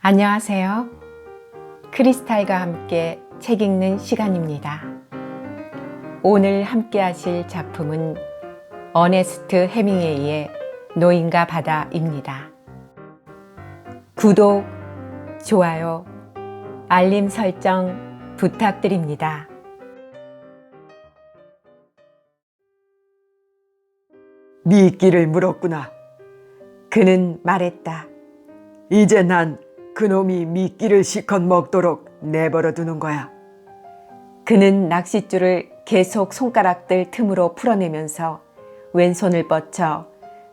안녕하세요. 크리스탈과 함께 책 읽는 시간입니다. 오늘 함께 하실 작품은 어네스트 해밍웨이의 노인과 바다입니다. 구독, 좋아요, 알림 설정 부탁드립니다. 미끼를 물었구나. 그는 말했다. 이제 난 그놈이 미끼를 실컷 먹도록 내버려 두는 거야. 그는 낚싯줄을 계속 손가락들 틈으로 풀어내면서 왼손을 뻗쳐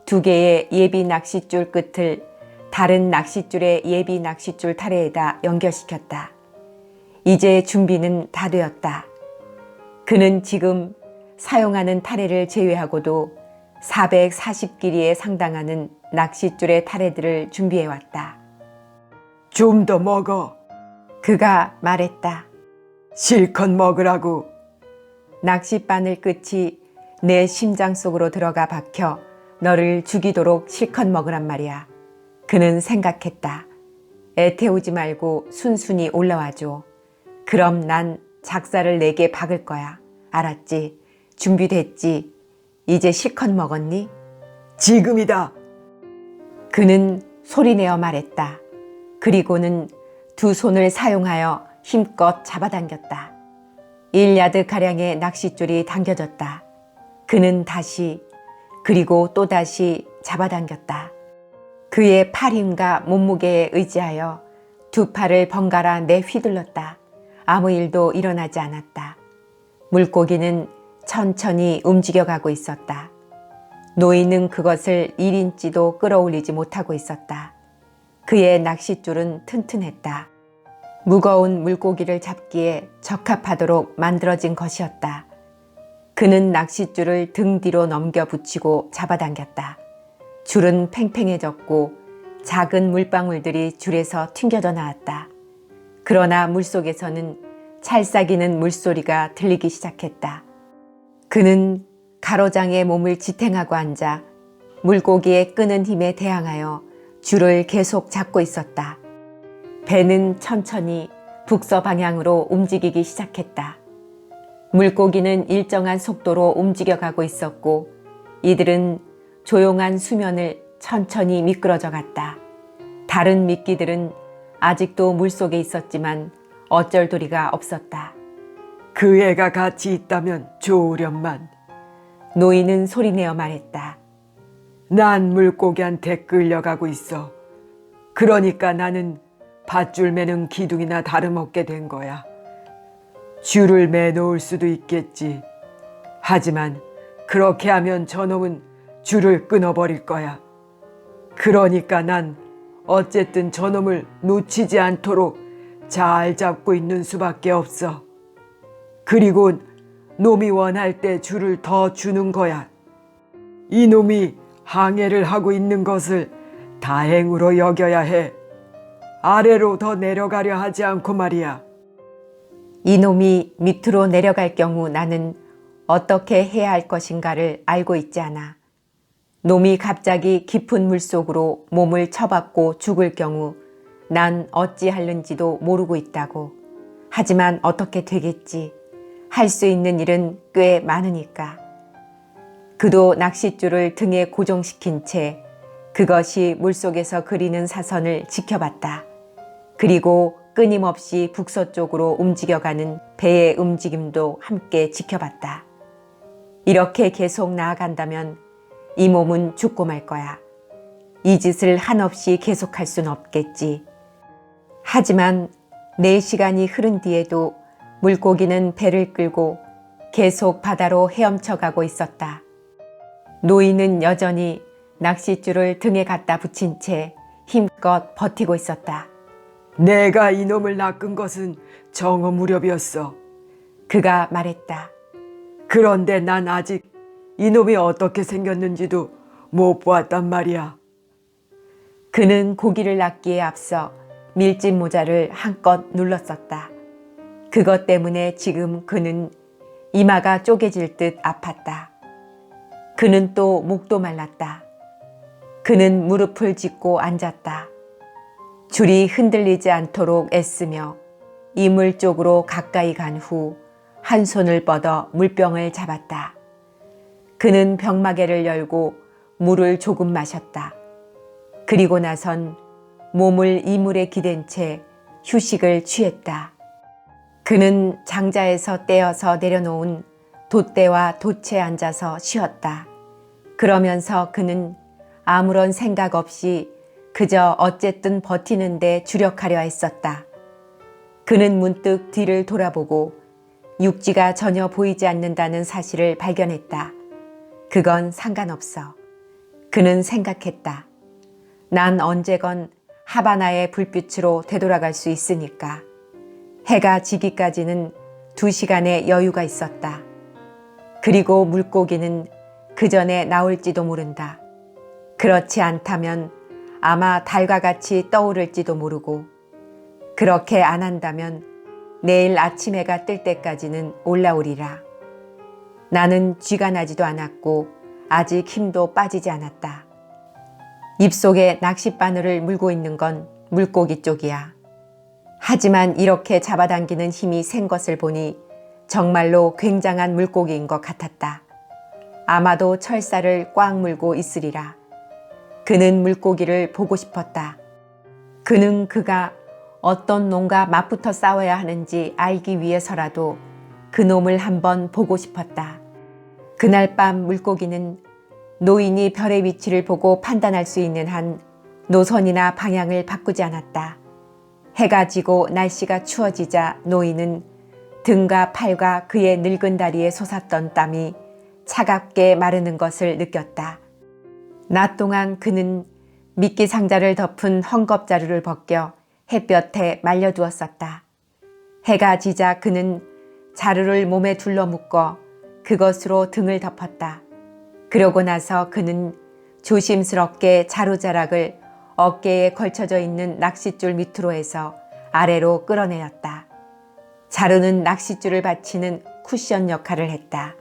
두 개의 예비 낚싯줄 끝을 다른 낚싯줄의 예비 낚싯줄 타래에다 연결시켰다. 이제 준비는 다 되었다. 그는 지금 사용하는 타래를 제외하고도 440길이에 상당하는 낚싯줄의 타래들을 준비해왔다. 좀 더 먹어. 그가 말했다. 실컷 먹으라고. 낚싯바늘 끝이 내 심장 속으로 들어가 박혀 너를 죽이도록 실컷 먹으란 말이야. 그는 생각했다. 애태우지 말고 순순히 올라와줘. 그럼 난 작사를 4개 박을 거야. 알았지? 준비됐지? 이제 실컷 먹었니? 지금이다. 그는 소리내어 말했다. 그리고는 두 손을 사용하여 힘껏 잡아당겼다. 1야드가량의 낚싯줄이 당겨졌다. 그는 다시 그리고 또다시 잡아당겼다. 그의 팔 힘과 몸무게에 의지하여 두 팔을 번갈아 내휘둘렀다. 아무 일도 일어나지 않았다. 물고기는 천천히 움직여가고 있었다. 노인은 그것을 1인치도 끌어올리지 못하고 있었다. 그의 낚싯줄은 튼튼했다. 무거운 물고기를 잡기에 적합하도록 만들어진 것이었다. 그는 낚싯줄을 등 뒤로 넘겨 붙이고 잡아당겼다. 줄은 팽팽해졌고 작은 물방울들이 줄에서 튕겨져 나왔다. 그러나 물속에서는 찰싹이는 물소리가 들리기 시작했다. 그는 가로장에 몸을 지탱하고 앉아 물고기의 끄는 힘에 대항하여 줄을 계속 잡고 있었다. 배는 천천히 북서 방향으로 움직이기 시작했다. 물고기는 일정한 속도로 움직여가고 있었고 이들은 조용한 수면을 천천히 미끄러져 갔다. 다른 미끼들은 아직도 물속에 있었지만 어쩔 도리가 없었다. 그 애가 같이 있다면 좋으련만. 노인은 소리내어 말했다. 난 물고기한테 끌려가고 있어. 그러니까 나는 밧줄 매는 기둥이나 다름없게 된 거야. 줄을 매놓을 수도 있겠지. 하지만 그렇게 하면 저놈은 줄을 끊어버릴 거야. 그러니까 난 어쨌든 저놈을 놓치지 않도록 잘 잡고 있는 수밖에 없어. 그리고 놈이 원할 때 줄을 더 주는 거야. 이놈이 항해를 하고 있는 것을 다행으로 여겨야 해. 아래로 더 내려가려 하지 않고 말이야. 이놈이 밑으로 내려갈 경우 나는 어떻게 해야 할 것인가를 알고 있지 않아. 놈이 갑자기 깊은 물속으로 몸을 쳐박고 죽을 경우 난 어찌할는지도 모르고 있다고. 하지만 어떻게 되겠지. 할 수 있는 일은 꽤 많으니까. 그도 낚싯줄을 등에 고정시킨 채 그것이 물속에서 그리는 사선을 지켜봤다. 그리고 끊임없이 북서쪽으로 움직여가는 배의 움직임도 함께 지켜봤다. 이렇게 계속 나아간다면 이 몸은 죽고 말 거야. 이 짓을 한없이 계속할 순 없겠지. 하지만 4시간이 흐른 뒤에도 물고기는 배를 끌고 계속 바다로 헤엄쳐 가고 있었다. 노인은 여전히 낚싯줄을 등에 갖다 붙인 채 힘껏 버티고 있었다. 내가 이놈을 낚은 것은 정오 무렵이었어. 그가 말했다. 그런데 난 아직 이놈이 어떻게 생겼는지도 못 보았단 말이야. 그는 고기를 낚기에 앞서 밀짚 모자를 한껏 눌렀었다. 그것 때문에 지금 그는 이마가 쪼개질 듯 아팠다. 그는 또 목도 말랐다. 그는 무릎을 짚고 앉았다. 줄이 흔들리지 않도록 애쓰며 이물 쪽으로 가까이 간 후 한 손을 뻗어 물병을 잡았다. 그는 병마개를 열고 물을 조금 마셨다. 그리고 나선 몸을 이물에 기댄 채 휴식을 취했다. 그는 장자에서 떼어서 내려놓은 돛대와 돛에 앉아서 쉬었다. 그러면서 그는 아무런 생각 없이 그저 어쨌든 버티는 데 주력하려 했었다. 그는 문득 뒤를 돌아보고 육지가 전혀 보이지 않는다는 사실을 발견했다. 그건 상관없어. 그는 생각했다. 난 언제건 하바나의 불빛으로 되돌아갈 수 있으니까. 해가 지기까지는 2시간의 여유가 있었다. 그리고 물고기는 그 전에 나올지도 모른다. 그렇지 않다면 아마 달과 같이 떠오를지도 모르고, 그렇게 안 한다면 내일 아침 해가 뜰 때까지는 올라오리라. 나는 쥐가 나지도 않았고 아직 힘도 빠지지 않았다. 입속에 낚싯바늘을 물고 있는 건 물고기 쪽이야. 하지만 이렇게 잡아당기는 힘이 센 것을 보니 정말로 굉장한 물고기인 것 같았다. 아마도 철사를 꽉 물고 있으리라. 그는 물고기를 보고 싶었다. 그는 그가 어떤 놈과 맞붙어 싸워야 하는지 알기 위해서라도 그 놈을 한번 보고 싶었다. 그날 밤 물고기는 노인이 별의 위치를 보고 판단할 수 있는 한 노선이나 방향을 바꾸지 않았다. 해가 지고 날씨가 추워지자 노인은 등과 팔과 그의 늙은 다리에 솟았던 땀이 차갑게 마르는 것을 느꼈다. 낮 동안 그는 미끼 상자를 덮은 헝겊자루를 벗겨 햇볕에 말려두었었다. 해가 지자 그는 자루를 몸에 둘러묶어 그것으로 등을 덮었다. 그러고 나서 그는 조심스럽게 자루자락을 어깨에 걸쳐져 있는 낚싯줄 밑으로 해서 아래로 끌어내렸다. 자루는 낚싯줄을 받치는 쿠션 역할을 했다.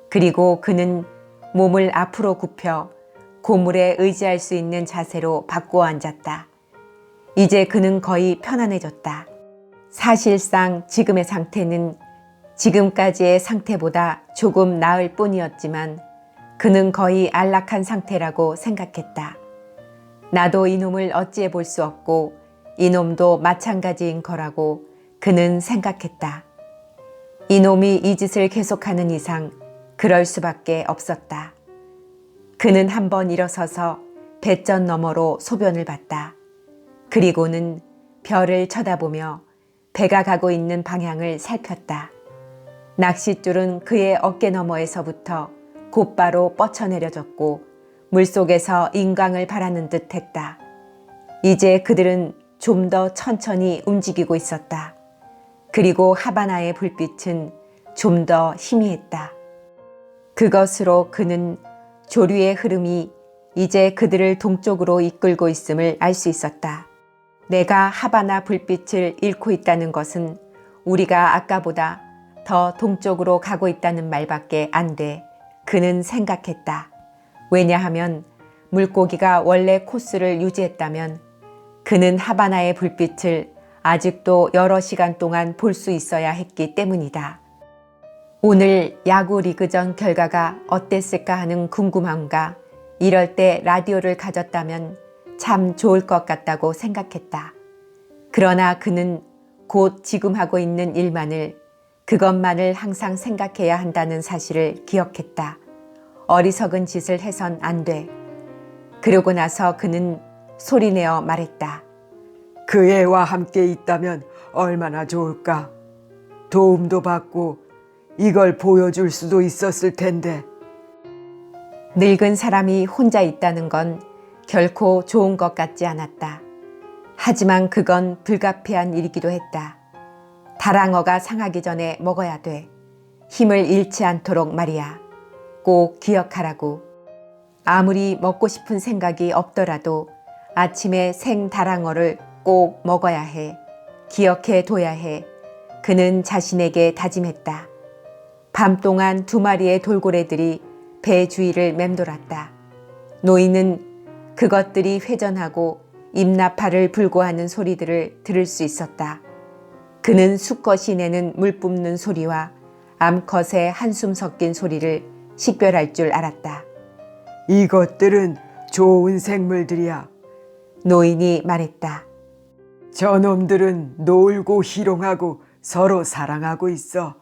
그리고 그는 몸을 앞으로 굽혀 고물에 의지할 수 있는 자세로 바꾸어 앉았다. 이제 그는 거의 편안해졌다. 사실상 지금의 상태는 지금까지의 상태보다 조금 나을 뿐이었지만 그는 거의 안락한 상태라고 생각했다. 나도 이놈을 어찌해 볼 수 없고 이놈도 마찬가지인 거라고 그는 생각했다. 이놈이 이 짓을 계속하는 이상 그럴 수밖에 없었다. 그는 한번 일어서서 뱃전 너머로 소변을 봤다. 그리고는 별을 쳐다보며 배가 가고 있는 방향을 살폈다. 낚싯줄은 그의 어깨 너머에서부터 곧바로 뻗쳐내려졌고 물속에서 인강을 바라는 듯 했다. 이제 그들은 좀 더 천천히 움직이고 있었다. 그리고 하바나의 불빛은 좀 더 희미했다. 그것으로 그는 조류의 흐름이 이제 그들을 동쪽으로 이끌고 있음을 알 수 있었다. 내가 하바나 불빛을 잃고 있다는 것은 우리가 아까보다 더 동쪽으로 가고 있다는 말밖에 안 돼. 그는 생각했다. 왜냐하면 물고기가 원래 코스를 유지했다면 그는 하바나의 불빛을 아직도 여러 시간 동안 볼 수 있어야 했기 때문이다. 오늘 야구 리그전 결과가 어땠을까 하는 궁금함과 이럴 때 라디오를 가졌다면 참 좋을 것 같다고 생각했다. 그러나 그는 곧 지금 하고 있는 일만을, 그것만을 항상 생각해야 한다는 사실을 기억했다. 어리석은 짓을 해선 안 돼. 그러고 나서 그는 소리내어 말했다. 그 애와 함께 있다면 얼마나 좋을까. 도움도 받고 이걸 보여줄 수도 있었을 텐데. 늙은 사람이 혼자 있다는 건 결코 좋은 것 같지 않았다. 하지만 그건 불가피한 일이기도 했다. 다랑어가 상하기 전에 먹어야 돼. 힘을 잃지 않도록 말이야. 꼭 기억하라고. 아무리 먹고 싶은 생각이 없더라도 아침에 생 다랑어를 꼭 먹어야 해. 기억해 둬야 해. 그는 자신에게 다짐했다. 밤 동안 2마리의 돌고래들이 배 주위를 맴돌았다. 노인은 그것들이 회전하고 임나팔을 불고 하는 소리들을 들을 수 있었다. 그는 수컷이 내는 물 뿜는 소리와 암컷의 한숨 섞인 소리를 식별할 줄 알았다. 이것들은 좋은 생물들이야. 노인이 말했다. 저놈들은 놀고 희롱하고 서로 사랑하고 있어.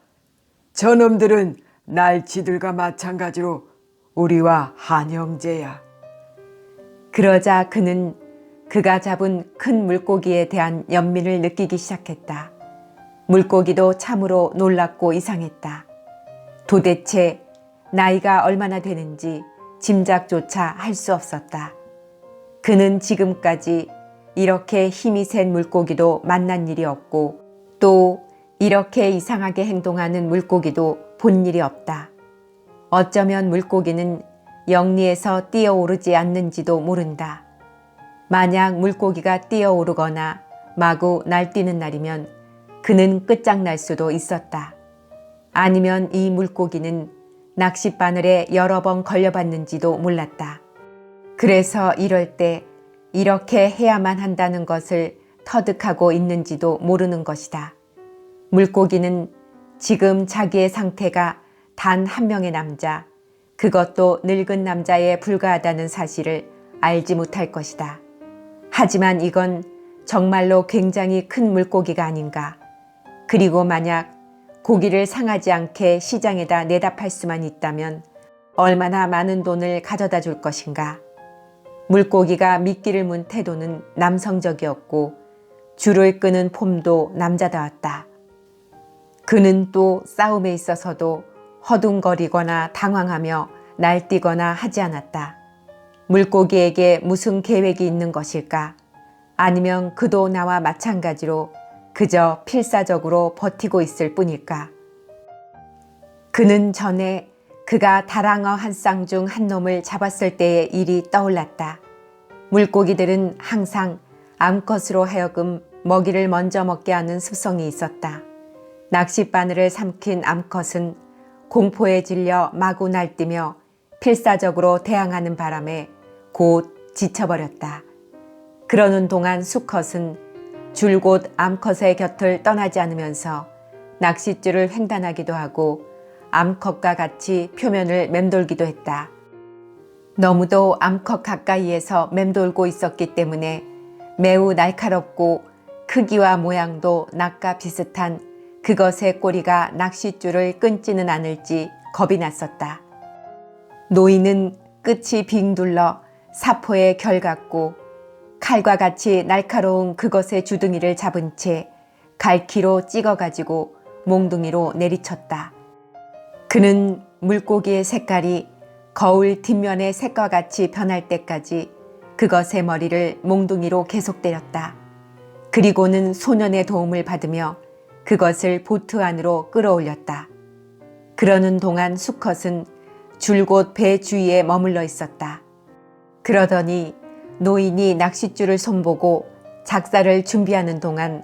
저놈들은 날치들과 마찬가지로 우리와 한 형제야. 그러자 그는 그가 잡은 큰 물고기에 대한 연민을 느끼기 시작했다. 물고기도 참으로 놀랍고 이상했다. 도대체 나이가 얼마나 되는지 짐작조차 할 수 없었다. 그는 지금까지 이렇게 힘이 센 물고기도 만난 일이 없고 또 이렇게 이상하게 행동하는 물고기도 본 일이 없다. 어쩌면 물고기는 영리에서 뛰어오르지 않는지도 모른다. 만약 물고기가 뛰어오르거나 마구 날뛰는 날이면 그는 끝장날 수도 있었다. 아니면 이 물고기는 낚싯바늘에 여러 번 걸려봤는지도 몰랐다. 그래서 이럴 때 이렇게 해야만 한다는 것을 터득하고 있는지도 모르는 것이다. 물고기는 지금 자기의 상태가 단 한 명의 남자, 그것도 늙은 남자에 불과하다는 사실을 알지 못할 것이다. 하지만 이건 정말로 굉장히 큰 물고기가 아닌가. 그리고 만약 고기를 상하지 않게 시장에다 내다 팔 수만 있다면 얼마나 많은 돈을 가져다 줄 것인가. 물고기가 미끼를 문 태도는 남성적이었고 줄을 끄는 폼도 남자다웠다. 그는 또 싸움에 있어서도 허둥거리거나 당황하며 날뛰거나 하지 않았다. 물고기에게 무슨 계획이 있는 것일까? 아니면 그도 나와 마찬가지로 그저 필사적으로 버티고 있을 뿐일까? 그는 전에 그가 다랑어 한 쌍 중 한 놈을 잡았을 때의 일이 떠올랐다. 물고기들은 항상 암컷으로 하여금 먹이를 먼저 먹게 하는 습성이 있었다. 낚싯바늘을 삼킨 암컷은 공포에 질려 마구 날뛰며 필사적으로 대항하는 바람에 곧 지쳐버렸다. 그러는 동안 수컷은 줄곧 암컷의 곁을 떠나지 않으면서 낚싯줄을 횡단하기도 하고 암컷과 같이 표면을 맴돌기도 했다. 너무도 암컷 가까이에서 맴돌고 있었기 때문에 매우 날카롭고 크기와 모양도 낙과 비슷한 그것의 꼬리가 낚싯줄을 끊지는 않을지 겁이 났었다. 노인은 끝이 빙 둘러 사포의 결 같고 칼과 같이 날카로운 그것의 주둥이를 잡은 채 갈퀴로 찍어가지고 몽둥이로 내리쳤다. 그는 물고기의 색깔이 거울 뒷면의 색과 같이 변할 때까지 그것의 머리를 몽둥이로 계속 때렸다. 그리고는 소년의 도움을 받으며 그것을 보트 안으로 끌어올렸다. 그러는 동안 수컷은 줄곧 배 주위에 머물러 있었다. 그러더니 노인이 낚싯줄을 손보고 작사를 준비하는 동안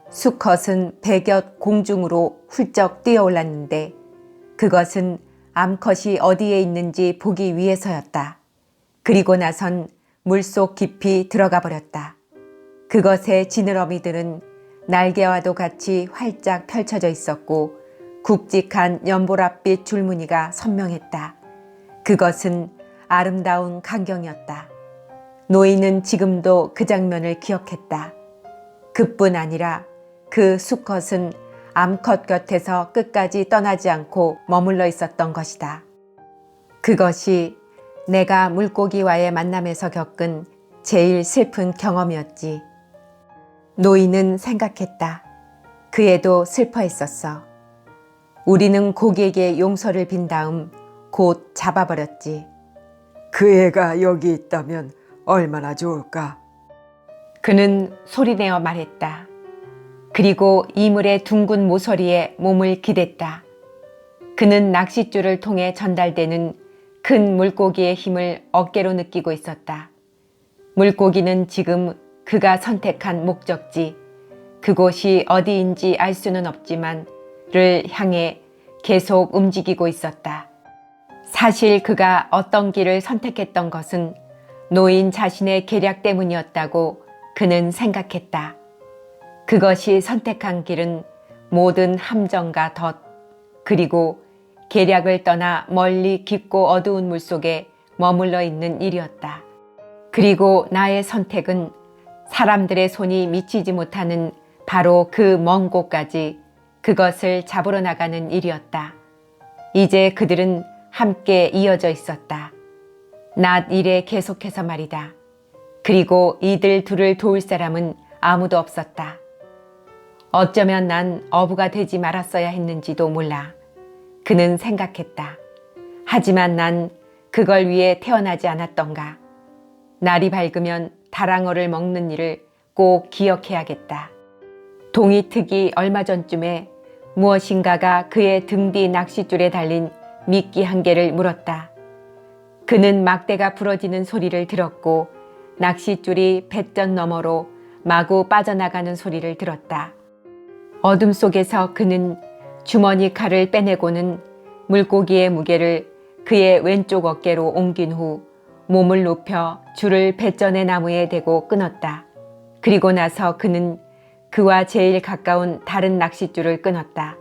수컷은 배 곁 공중으로 훌쩍 뛰어올랐는데 그것은 암컷이 어디에 있는지 보기 위해서였다. 그리고 나선 물속 깊이 들어가 버렸다. 그것의 지느러미들은 날개와도 같이 활짝 펼쳐져 있었고 굵직한 연보랏빛 줄무늬가 선명했다. 그것은 아름다운 광경이었다. 노인은 지금도 그 장면을 기억했다. 그뿐 아니라 그 수컷은 암컷 곁에서 끝까지 떠나지 않고 머물러 있었던 것이다. 그것이 내가 물고기와의 만남에서 겪은 제일 슬픈 경험이었지. 노인은 생각했다. 그 애도 슬퍼했었어. 우리는 고기에게 용서를 빈 다음 곧 잡아버렸지. 그 애가 여기 있다면 얼마나 좋을까? 그는 소리내어 말했다. 그리고 이물의 둥근 모서리에 몸을 기댔다. 그는 낚싯줄을 통해 전달되는 큰 물고기의 힘을 어깨로 느끼고 있었다. 물고기는 지금 그가 선택한 목적지, 그곳이 어디인지 알 수는 없지만 를 향해 계속 움직이고 있었다. 사실 그가 어떤 길을 선택했던 것은 노인 자신의 계략 때문이었다고 그는 생각했다. 그것이 선택한 길은 모든 함정과 덫, 그리고 계략을 떠나 멀리 깊고 어두운 물속에 머물러 있는 일이었다. 그리고 나의 선택은 사람들의 손이 미치지 못하는 바로 그 먼 곳까지 그것을 잡으러 나가는 일이었다. 이제 그들은 함께 이어져 있었다. 낮 일에 계속해서 말이다. 그리고 이들 둘을 도울 사람은 아무도 없었다. 어쩌면 난 어부가 되지 말았어야 했는지도 몰라. 그는 생각했다. 하지만 난 그걸 위해 태어나지 않았던가. 날이 밝으면 다랑어를 먹는 일을 꼭 기억해야겠다. 동이특이 얼마 전쯤에 무엇인가가 그의 등 뒤 낚싯줄에 달린 미끼 한 개를 물었다. 그는 막대가 부러지는 소리를 들었고 낚싯줄이 뱃전 너머로 마구 빠져나가는 소리를 들었다. 어둠 속에서 그는 주머니 칼을 빼내고는 물고기의 무게를 그의 왼쪽 어깨로 옮긴 후 몸을 높여 줄을 뱃전의 나무에 대고 끊었다. 그리고 나서 그는 그와 제일 가까운 다른 낚싯줄을 끊었다.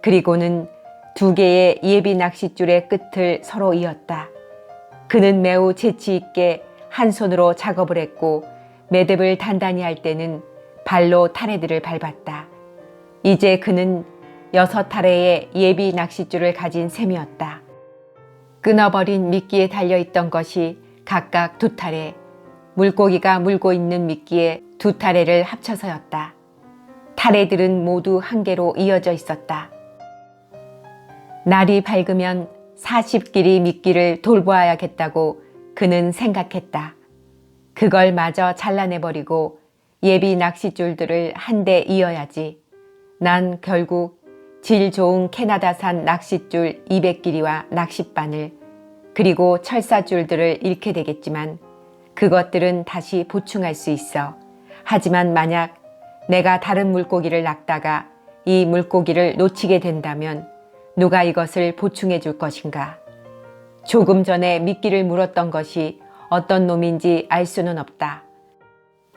그리고는 두 개의 예비 낚싯줄의 끝을 서로 이었다. 그는 매우 재치 있게 한 손으로 작업을 했고 매듭을 단단히 할 때는 발로 타래들을 밟았다. 이제 그는 6타래의 예비 낚싯줄을 가진 셈이었다. 끊어버린 미끼에 달려있던 것이 각각 2타래, 물고기가 물고 있는 미끼에 2타래를 합쳐서였다. 타래들은 모두 한 개로 이어져 있었다. 날이 밝으면 40길이 미끼를 돌보아야겠다고 그는 생각했다. 그걸 마저 잘라내버리고 예비 낚싯줄들을 한 대 이어야지. 난 결국 질 좋은 캐나다산 낚싯줄 200길이와 낚싯바늘 그리고 철사줄들을 잃게 되겠지만 그것들은 다시 보충할 수 있어. 하지만 만약 내가 다른 물고기를 낚다가 이 물고기를 놓치게 된다면 누가 이것을 보충해 줄 것인가? 조금 전에 미끼를 물었던 것이 어떤 놈인지 알 수는 없다.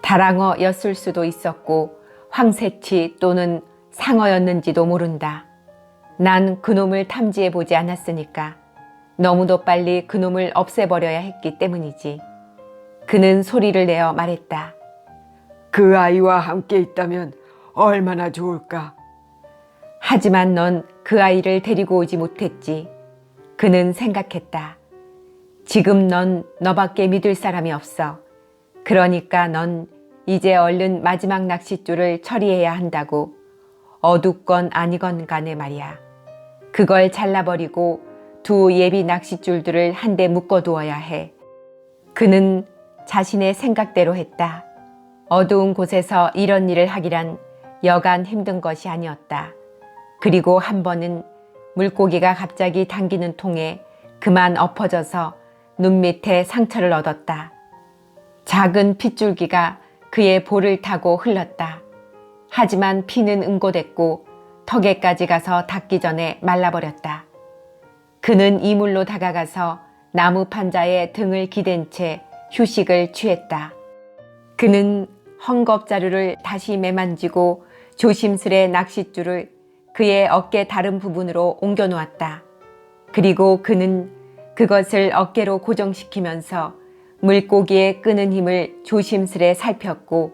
다랑어였을 수도 있었고 황새치 또는 상어였는지도 모른다. 난 그놈을 탐지해 보지 않았으니까 너무도 빨리 그놈을 없애버려야 했기 때문이지. 그는 소리를 내어 말했다. 그 아이와 함께 있다면 얼마나 좋을까? 하지만 넌 그 아이를 데리고 오지 못했지. 그는 생각했다. 지금 넌 너밖에 믿을 사람이 없어. 그러니까 넌 이제 얼른 마지막 낚싯줄을 처리해야 한다고. 어둡건 아니건 간에 말이야. 그걸 잘라버리고 두 예비 낚싯줄들을 한 대 묶어두어야 해. 그는 자신의 생각대로 했다. 어두운 곳에서 이런 일을 하기란 여간 힘든 것이 아니었다. 그리고 한 번은 물고기가 갑자기 당기는 통에 그만 엎어져서 눈 밑에 상처를 얻었다. 작은 핏줄기가 그의 볼을 타고 흘렀다. 하지만 피는 응고됐고 턱에까지 가서 닿기 전에 말라버렸다. 그는 이물로 다가가서 나무 판자에 등을 기댄 채 휴식을 취했다. 그는 헝겊자루를 다시 매만지고 조심스레 낚싯줄을 그의 어깨 다른 부분으로 옮겨 놓았다. 그리고 그는 그것을 어깨로 고정시키면서 물고기의 끄는 힘을 조심스레 살폈고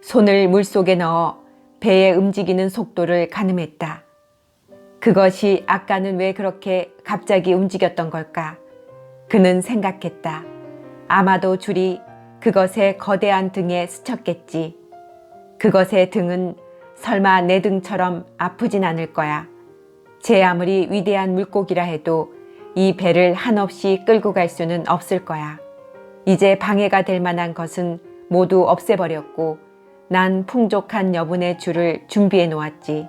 손을 물속에 넣어 배의 움직이는 속도를 가늠했다. 그것이 아까는 왜 그렇게 갑자기 움직였던 걸까? 그는 생각했다. 아마도 줄이 그것의 거대한 등에 스쳤겠지. 그것의 등은 설마 내 등처럼 아프진 않을 거야. 제 아무리 위대한 물고기라 해도 이 배를 한없이 끌고 갈 수는 없을 거야. 이제 방해가 될 만한 것은 모두 없애버렸고 난 풍족한 여분의 줄을 준비해 놓았지.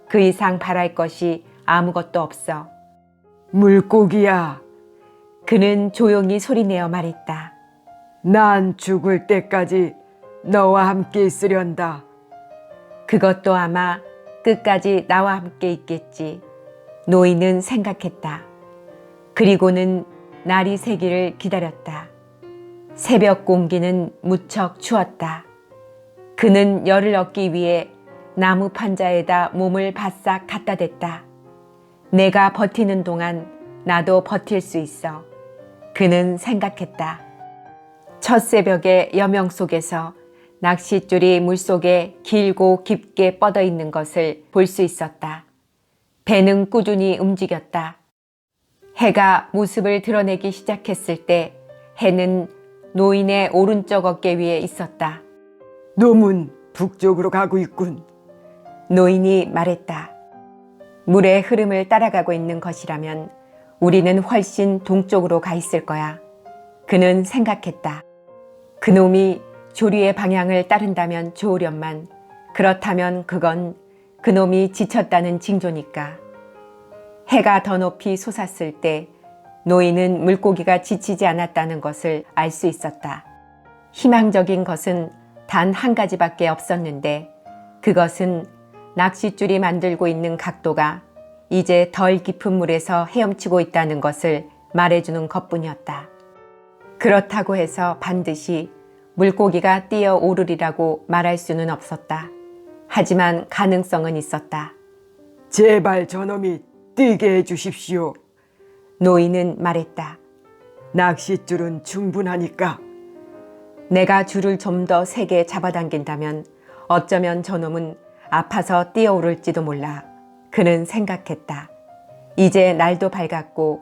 그 이상 바랄 것이 아무것도 없어. 물고기야, 그는 조용히 소리내어 말했다. 난 죽을 때까지 너와 함께 있으련다. 그것도 아마 끝까지 나와 함께 있겠지. 노인은 생각했다. 그리고는 날이 새기를 기다렸다. 새벽 공기는 무척 추웠다. 그는 열을 얻기 위해 나무 판자에다 몸을 바싹 갖다 댔다. 내가 버티는 동안 나도 버틸 수 있어. 그는 생각했다. 첫 새벽의 여명 속에서 낚싯줄이 물속에 길고 깊게 뻗어 있는 것을 볼 수 있었다. 배는 꾸준히 움직였다. 해가 모습을 드러내기 시작했을 때 해는 노인의 오른쪽 어깨 위에 있었다. 놈은 북쪽으로 가고 있군. 노인이 말했다. 물의 흐름을 따라가고 있는 것이라면 우리는 훨씬 동쪽으로 가 있을 거야. 그는 생각했다. 그놈이 조류의 방향을 따른다면 좋으련만 그렇다면 그건 그놈이 지쳤다는 징조니까. 해가 더 높이 솟았을 때 노인은 물고기가 지치지 않았다는 것을 알 수 있었다. 희망적인 것은 단 한 가지밖에 없었는데 그것은 낚싯줄이 만들고 있는 각도가 이제 덜 깊은 물에서 헤엄치고 있다는 것을 말해주는 것뿐이었다. 그렇다고 해서 반드시 물고기가 뛰어오르리라고 말할 수는 없었다. 하지만 가능성은 있었다. 제발 저놈이 뛰게 해주십시오. 노인은 말했다. 낚싯줄은 충분하니까. 내가 줄을 좀 더 세게 잡아당긴다면 어쩌면 저놈은 아파서 뛰어오를지도 몰라. 그는 생각했다. 이제 날도 밝았고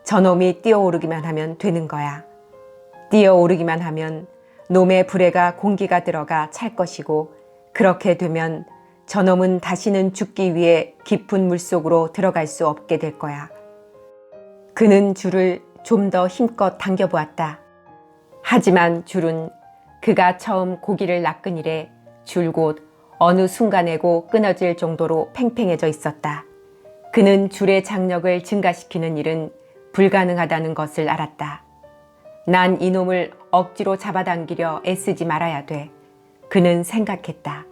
저놈이 뛰어오르기만 하면 되는 거야. 뛰어오르기만 하면 놈의 불에가 공기가 들어가 찰 것이고 그렇게 되면 저놈은 다시는 죽기 위해 깊은 물속으로 들어갈 수 없게 될 거야. 그는 줄을 좀 더 힘껏 당겨보았다. 하지만 줄은 그가 처음 고기를 낚은 이래 줄곧 어느 순간에고 끊어질 정도로 팽팽해져 있었다. 그는 줄의 장력을 증가시키는 일은 불가능하다는 것을 알았다. 난 이놈을 억지로 잡아당기려 애쓰지 말아야 돼. 그는 생각했다.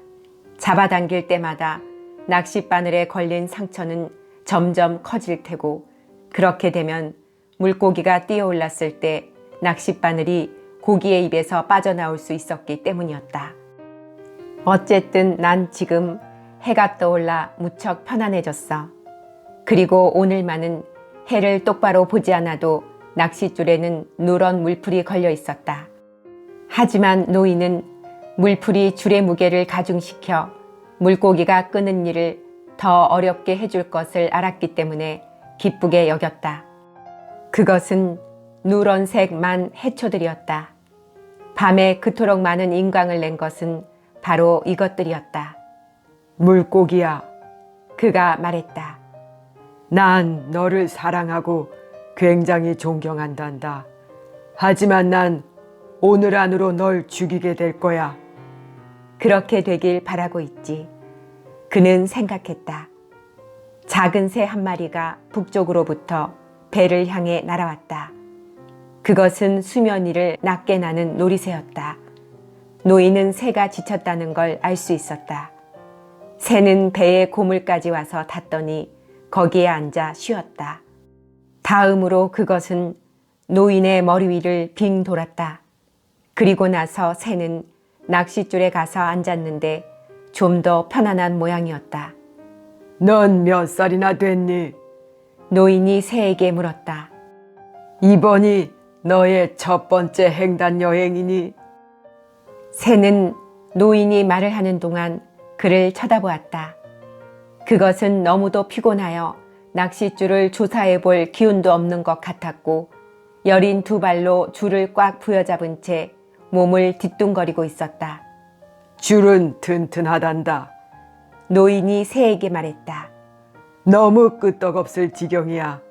잡아당길 때마다 낚싯바늘에 걸린 상처는 점점 커질 테고 그렇게 되면 물고기가 뛰어올랐을 때 낚싯바늘이 고기의 입에서 빠져나올 수 있었기 때문이었다. 어쨌든 난 지금 해가 떠올라 무척 편안해졌어. 그리고 오늘만은 해를 똑바로 보지 않아도 낚싯줄에는 누런 물풀이 걸려 있었다. 하지만 노인은 물풀이 줄의 무게를 가중시켜 물고기가 끄는 일을 더 어렵게 해줄 것을 알았기 때문에 기쁘게 여겼다. 그것은 누런색만 해초들이었다. 밤에 그토록 많은 인광을 낸 것은 바로 이것들이었다. 물고기야, 그가 말했다. 난 너를 사랑하고 굉장히 존경한단다. 하지만 난 오늘 안으로 널 죽이게 될 거야. 그렇게 되길 바라고 있지. 그는 생각했다. 작은 새 한 마리가 북쪽으로부터 배를 향해 날아왔다. 그것은 수면 위를 낮게 나는 놀이새였다. 노인은 새가 지쳤다는 걸 알 수 있었다. 새는 배의 고물까지 와서 닿더니 거기에 앉아 쉬었다. 다음으로 그것은 노인의 머리 위를 빙 돌았다. 그리고 나서 새는 낚싯줄에 가서 앉았는데 좀 더 편안한 모양이었다. 넌 몇 살이나 됐니? 노인이 새에게 물었다. 이번이 너의 첫 번째 횡단 여행이니? 새는 노인이 말을 하는 동안 그를 쳐다보았다. 그것은 너무도 피곤하여 낚싯줄을 조사해 볼 기운도 없는 것 같았고 여린 두 발로 줄을 꽉 부여잡은 채 몸을 뒤뚱거리고 있었다. 줄은 튼튼하단다. 노인이 새에게 말했다. 너무 끄떡없을 지경이야.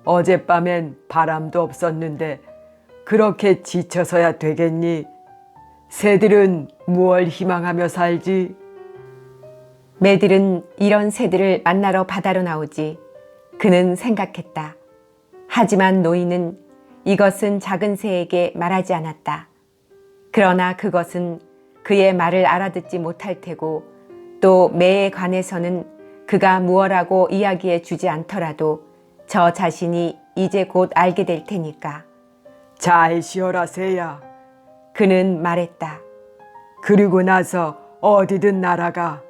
어젯밤엔 바람도 없었는데 그렇게 지쳐서야 되겠니? 새들은 무얼 희망하며 살지? 매들은 이런 새들을 만나러 바다로 나오지. 그는 생각했다. 하지만 노인은 이것은 작은 새에게 말하지 않았다. 그러나 그것은 그의 말을 알아듣지 못할 테고 또 매에 관해서는 그가 무엇라고 이야기해 주지 않더라도 저 자신이 이제 곧 알게 될 테니까. 잘 쉬어라 새야. 그는 말했다. 그리고 나서 어디든 날아가.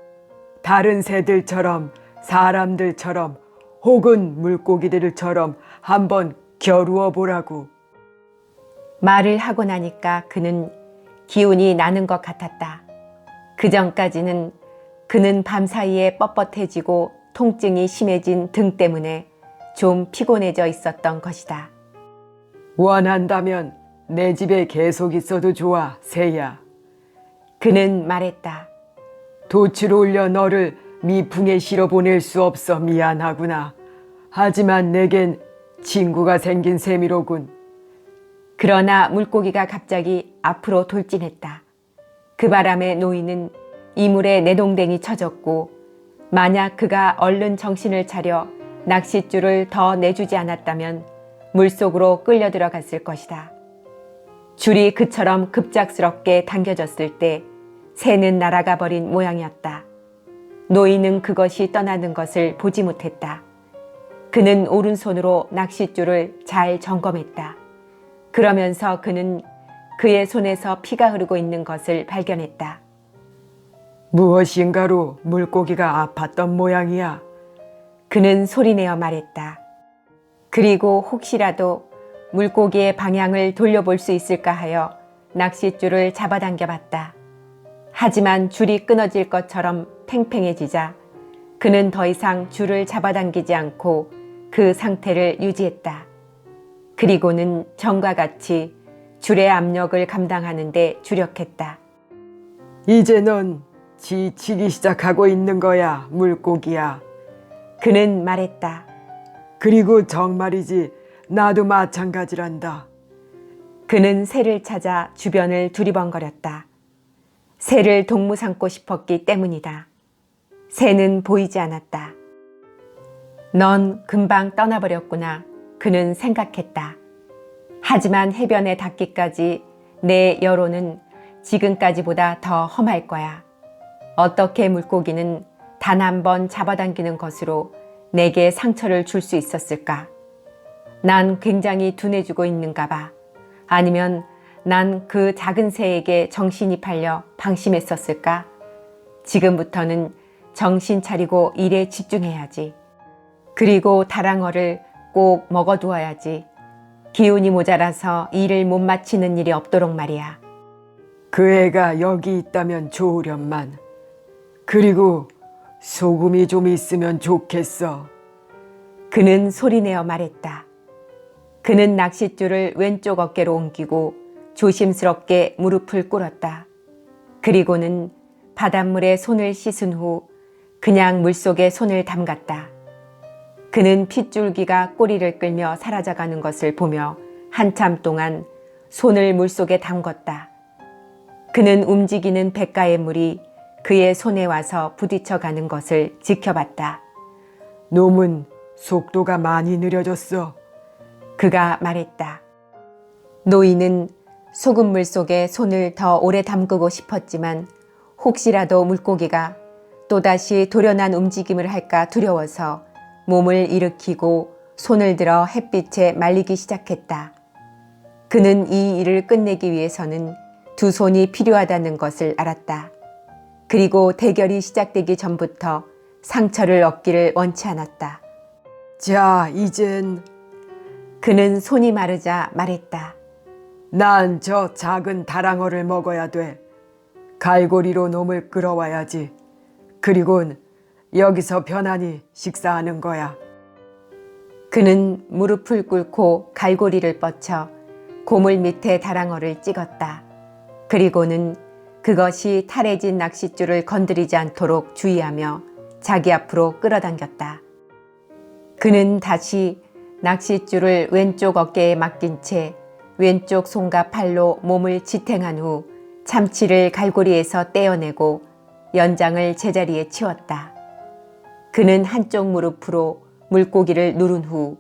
다른 새들처럼, 사람들처럼, 혹은 물고기들처럼 한번 겨루어 보라고. 말을 하고 나니까 그는 기운이 나는 것 같았다. 그 전까지는 그는 밤사이에 뻣뻣해지고 통증이 심해진 등 때문에 좀 피곤해져 있었던 것이다. 원한다면 내 집에 계속 있어도 좋아, 새야. 그는 말했다. 돛을 올려 너를 미풍에 실어 보낼 수 없어 미안하구나. 하지만 내겐 친구가 생긴 셈이로군. 그러나 물고기가 갑자기 앞으로 돌진했다. 그 바람에 노인은 이물에 내동댕이 쳐졌고, 만약 그가 얼른 정신을 차려 낚싯줄을 더 내주지 않았다면 물속으로 끌려 들어갔을 것이다. 줄이 그처럼 급작스럽게 당겨졌을 때 새는 날아가 버린 모양이었다. 노인은 그것이 떠나는 것을 보지 못했다. 그는 오른손으로 낚싯줄을 잘 점검했다. 그러면서 그는 그의 손에서 피가 흐르고 있는 것을 발견했다. 무엇인가로 물고기가 아팠던 모양이야. 그는 소리내어 말했다. 그리고 혹시라도 물고기의 방향을 돌려볼 수 있을까 하여 낚싯줄을 잡아당겨 봤다. 하지만 줄이 끊어질 것처럼 팽팽해지자 그는 더 이상 줄을 잡아당기지 않고 그 상태를 유지했다. 그리고는 전과 같이 줄의 압력을 감당하는 데 주력했다. 이제 넌 지치기 시작하고 있는 거야, 물고기야. 그는 말했다. 그리고 정말이지 나도 마찬가지란다. 그는 새를 찾아 주변을 두리번거렸다. 새를 동무 삼고 싶었기 때문이다. 새는 보이지 않았다. 넌 금방 떠나버렸구나. 그는 생각했다. 하지만 해변에 닿기까지 내 여로는 지금까지보다 더 험할 거야. 어떻게 물고기는 단 한 번 잡아당기는 것으로 내게 상처를 줄 수 있었을까? 난 굉장히 둔해지고 있는가 봐. 아니면 난 그 작은 새에게 정신이 팔려 방심했었을까? 지금부터는 정신 차리고 일에 집중해야지. 그리고 다랑어를 꼭 먹어두어야지. 기운이 모자라서 일을 못 마치는 일이 없도록 말이야. 그 애가 여기 있다면 좋으련만. 그리고 소금이 좀 있으면 좋겠어. 그는 소리내어 말했다. 그는 낚싯줄을 왼쪽 어깨로 옮기고 조심스럽게 무릎을 꿇었다. 그리고는 바닷물에 손을 씻은 후 그냥 물속에 손을 담갔다. 그는 핏줄기가 꼬리를 끌며 사라져가는 것을 보며 한참 동안 손을 물속에 담궜다. 그는 움직이는 뱃가의 물이 그의 손에 와서 부딪혀가는 것을 지켜봤다. 놈은 속도가 많이 느려졌어. 그가 말했다. 노인은 소금물 속에 손을 더 오래 담그고 싶었지만 혹시라도 물고기가 또다시 돌연한 움직임을 할까 두려워서 몸을 일으키고 손을 들어 햇빛에 말리기 시작했다. 그는 이 일을 끝내기 위해서는 두 손이 필요하다는 것을 알았다. 그리고 대결이 시작되기 전부터 상처를 얻기를 원치 않았다. 자, 이젠 그는 손이 마르자 말했다. 난 저 작은 다랑어를 먹어야 돼. 갈고리로 놈을 끌어와야지. 그리곤 여기서 편안히 식사하는 거야. 그는 무릎을 꿇고 갈고리를 뻗쳐 고물 밑에 다랑어를 찍었다. 그리고는 그것이 탈해진 낚싯줄을 건드리지 않도록 주의하며 자기 앞으로 끌어당겼다. 그는 다시 낚싯줄을 왼쪽 어깨에 맡긴 채 왼쪽 손과 팔로 몸을 지탱한 후 참치를 갈고리에서 떼어내고 연장을 제자리에 치웠다. 그는 한쪽 무릎으로 물고기를 누른 후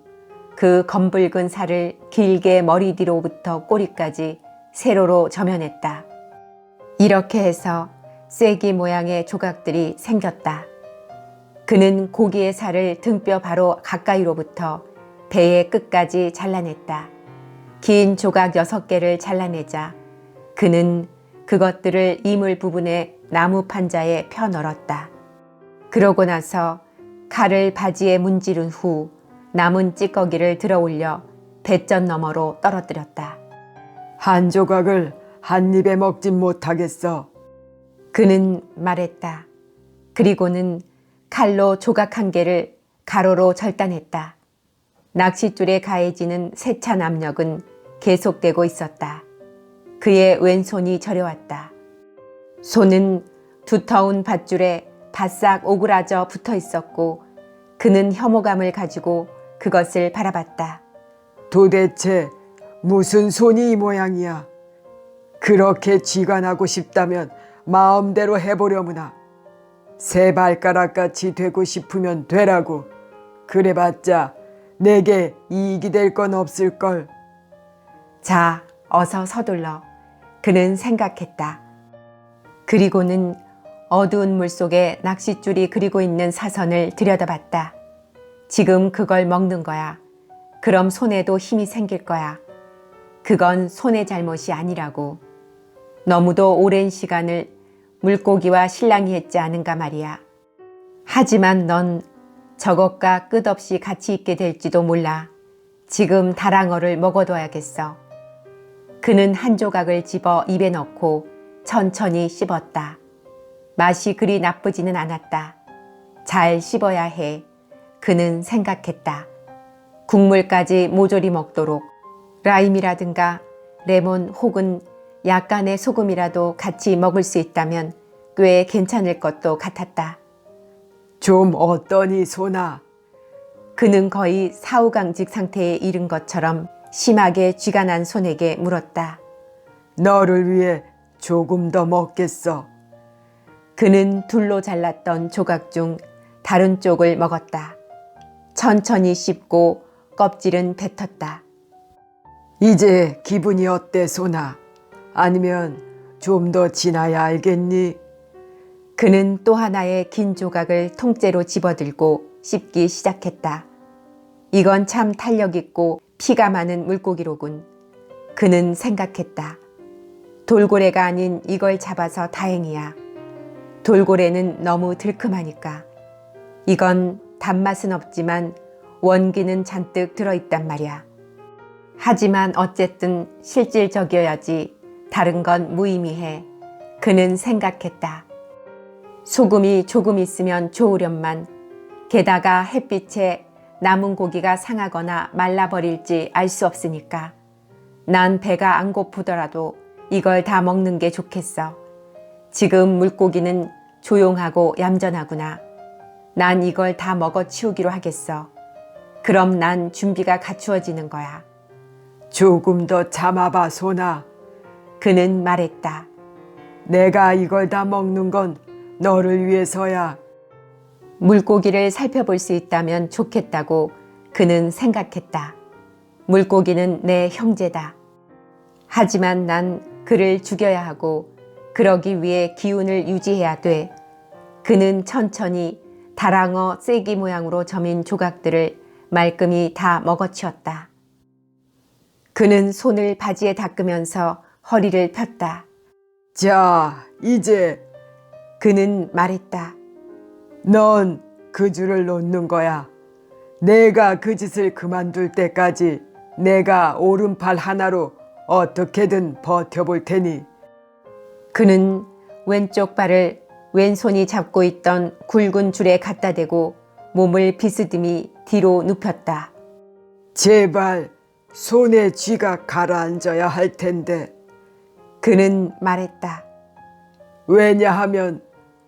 그 검붉은 살을 길게 머리 뒤로부터 꼬리까지 세로로 점여냈다. 이렇게 해서 쐐기 모양의 조각들이 생겼다. 그는 고기의 살을 등뼈 바로 가까이로부터 배의 끝까지 잘라냈다. 긴 조각 6개를 잘라내자 그는 그것들을 이물 부분에 나무 판자에 펴 널었다. 그러고 나서 칼을 바지에 문지른 후 남은 찌꺼기를 들어 올려 뱃전 너머로 떨어뜨렸다. 한 조각을 한 입에 먹진 못하겠어. 그는 말했다. 그리고는 칼로 조각 한 개를 가로로 절단했다. 낚싯줄에 가해지는 세찬 압력은 계속되고 있었다. 그의 왼손이 저려왔다. 손은 두터운 밧줄에 바싹 오그라져 붙어 있었고 그는 혐오감을 가지고 그것을 바라봤다. 도대체 무슨 손이 이 모양이야? 그렇게 쥐관하고 싶다면 마음대로 해보려무나. 새 발가락같이 되고 싶으면 되라고. 그래봤자 내게 이익이 될 건 없을걸. 자, 어서 서둘러. 그는 생각했다. 그리고는 어두운 물속에 낚싯줄이 그리고 있는 사선을 들여다봤다. 지금 그걸 먹는 거야. 그럼 손에도 힘이 생길 거야. 그건 손의 잘못이 아니라고. 너무도 오랜 시간을 물고기와 실랑이 했지 않은가 말이야. 하지만 넌 저것과 끝없이 같이 있게 될지도 몰라. 지금 다랑어를 먹어둬야겠어. 그는 한 조각을 집어 입에 넣고 천천히 씹었다. 맛이 그리 나쁘지는 않았다. 잘 씹어야 해. 그는 생각했다. 국물까지 모조리 먹도록 라임이라든가 레몬 혹은 약간의 소금이라도 같이 먹을 수 있다면 꽤 괜찮을 것도 같았다. 좀 어떠니 소나? 그는 거의 사후강직 상태에 이른 것처럼 심하게 쥐가 난 손에게 물었다. 너를 위해 조금 더 먹겠어. 그는 둘로 잘랐던 조각 중 다른 쪽을 먹었다. 천천히 씹고 껍질은 뱉었다. 이제 기분이 어때 소나? 아니면 좀 더 지나야 알겠니? 그는 또 하나의 긴 조각을 통째로 집어들고 씹기 시작했다. 이건 참 탄력 있고 피가 많은 물고기로군. 그는 생각했다. 돌고래가 아닌 이걸 잡아서 다행이야. 돌고래는 너무 들큼하니까. 이건 단맛은 없지만 원기는 잔뜩 들어있단 말이야. 하지만 어쨌든 실질적이어야지. 다른 건 무의미해. 그는 생각했다. 소금이 조금 있으면 좋으련만 게다가 햇빛에 남은 고기가 상하거나 말라버릴지 알 수 없으니까 난 배가 안 고프더라도 이걸 다 먹는 게 좋겠어. 지금 물고기는 조용하고 얌전하구나. 난 이걸 다 먹어 치우기로 하겠어. 그럼 난 준비가 갖추어지는 거야. 조금 더 참아봐 소나. 그는 말했다. 내가 이걸 다 먹는 건 너를 위해서야. 물고기를 살펴볼 수 있다면 좋겠다고 그는 생각했다. 물고기는 내 형제다. 하지만 난 그를 죽여야 하고 그러기 위해 기운을 유지해야 돼. 그는 천천히 다랑어 쐐기 모양으로 저민 조각들을 말끔히 다 먹어치웠다. 그는 손을 바지에 닦으면서 허리를 폈다. 자, 이제 그는 말했다. 넌 그 줄을 놓는 거야. 내가 그 짓을 그만둘 때까지 내가 오른팔 하나로 어떻게든 버텨볼 테니. 그는 왼쪽 발을 왼손이 잡고 있던 굵은 줄에 갖다 대고 몸을 비스듬히 뒤로 눕혔다. 제발 손에 쥐가 가라앉아야 할 텐데. 그는 말했다. 왜냐하면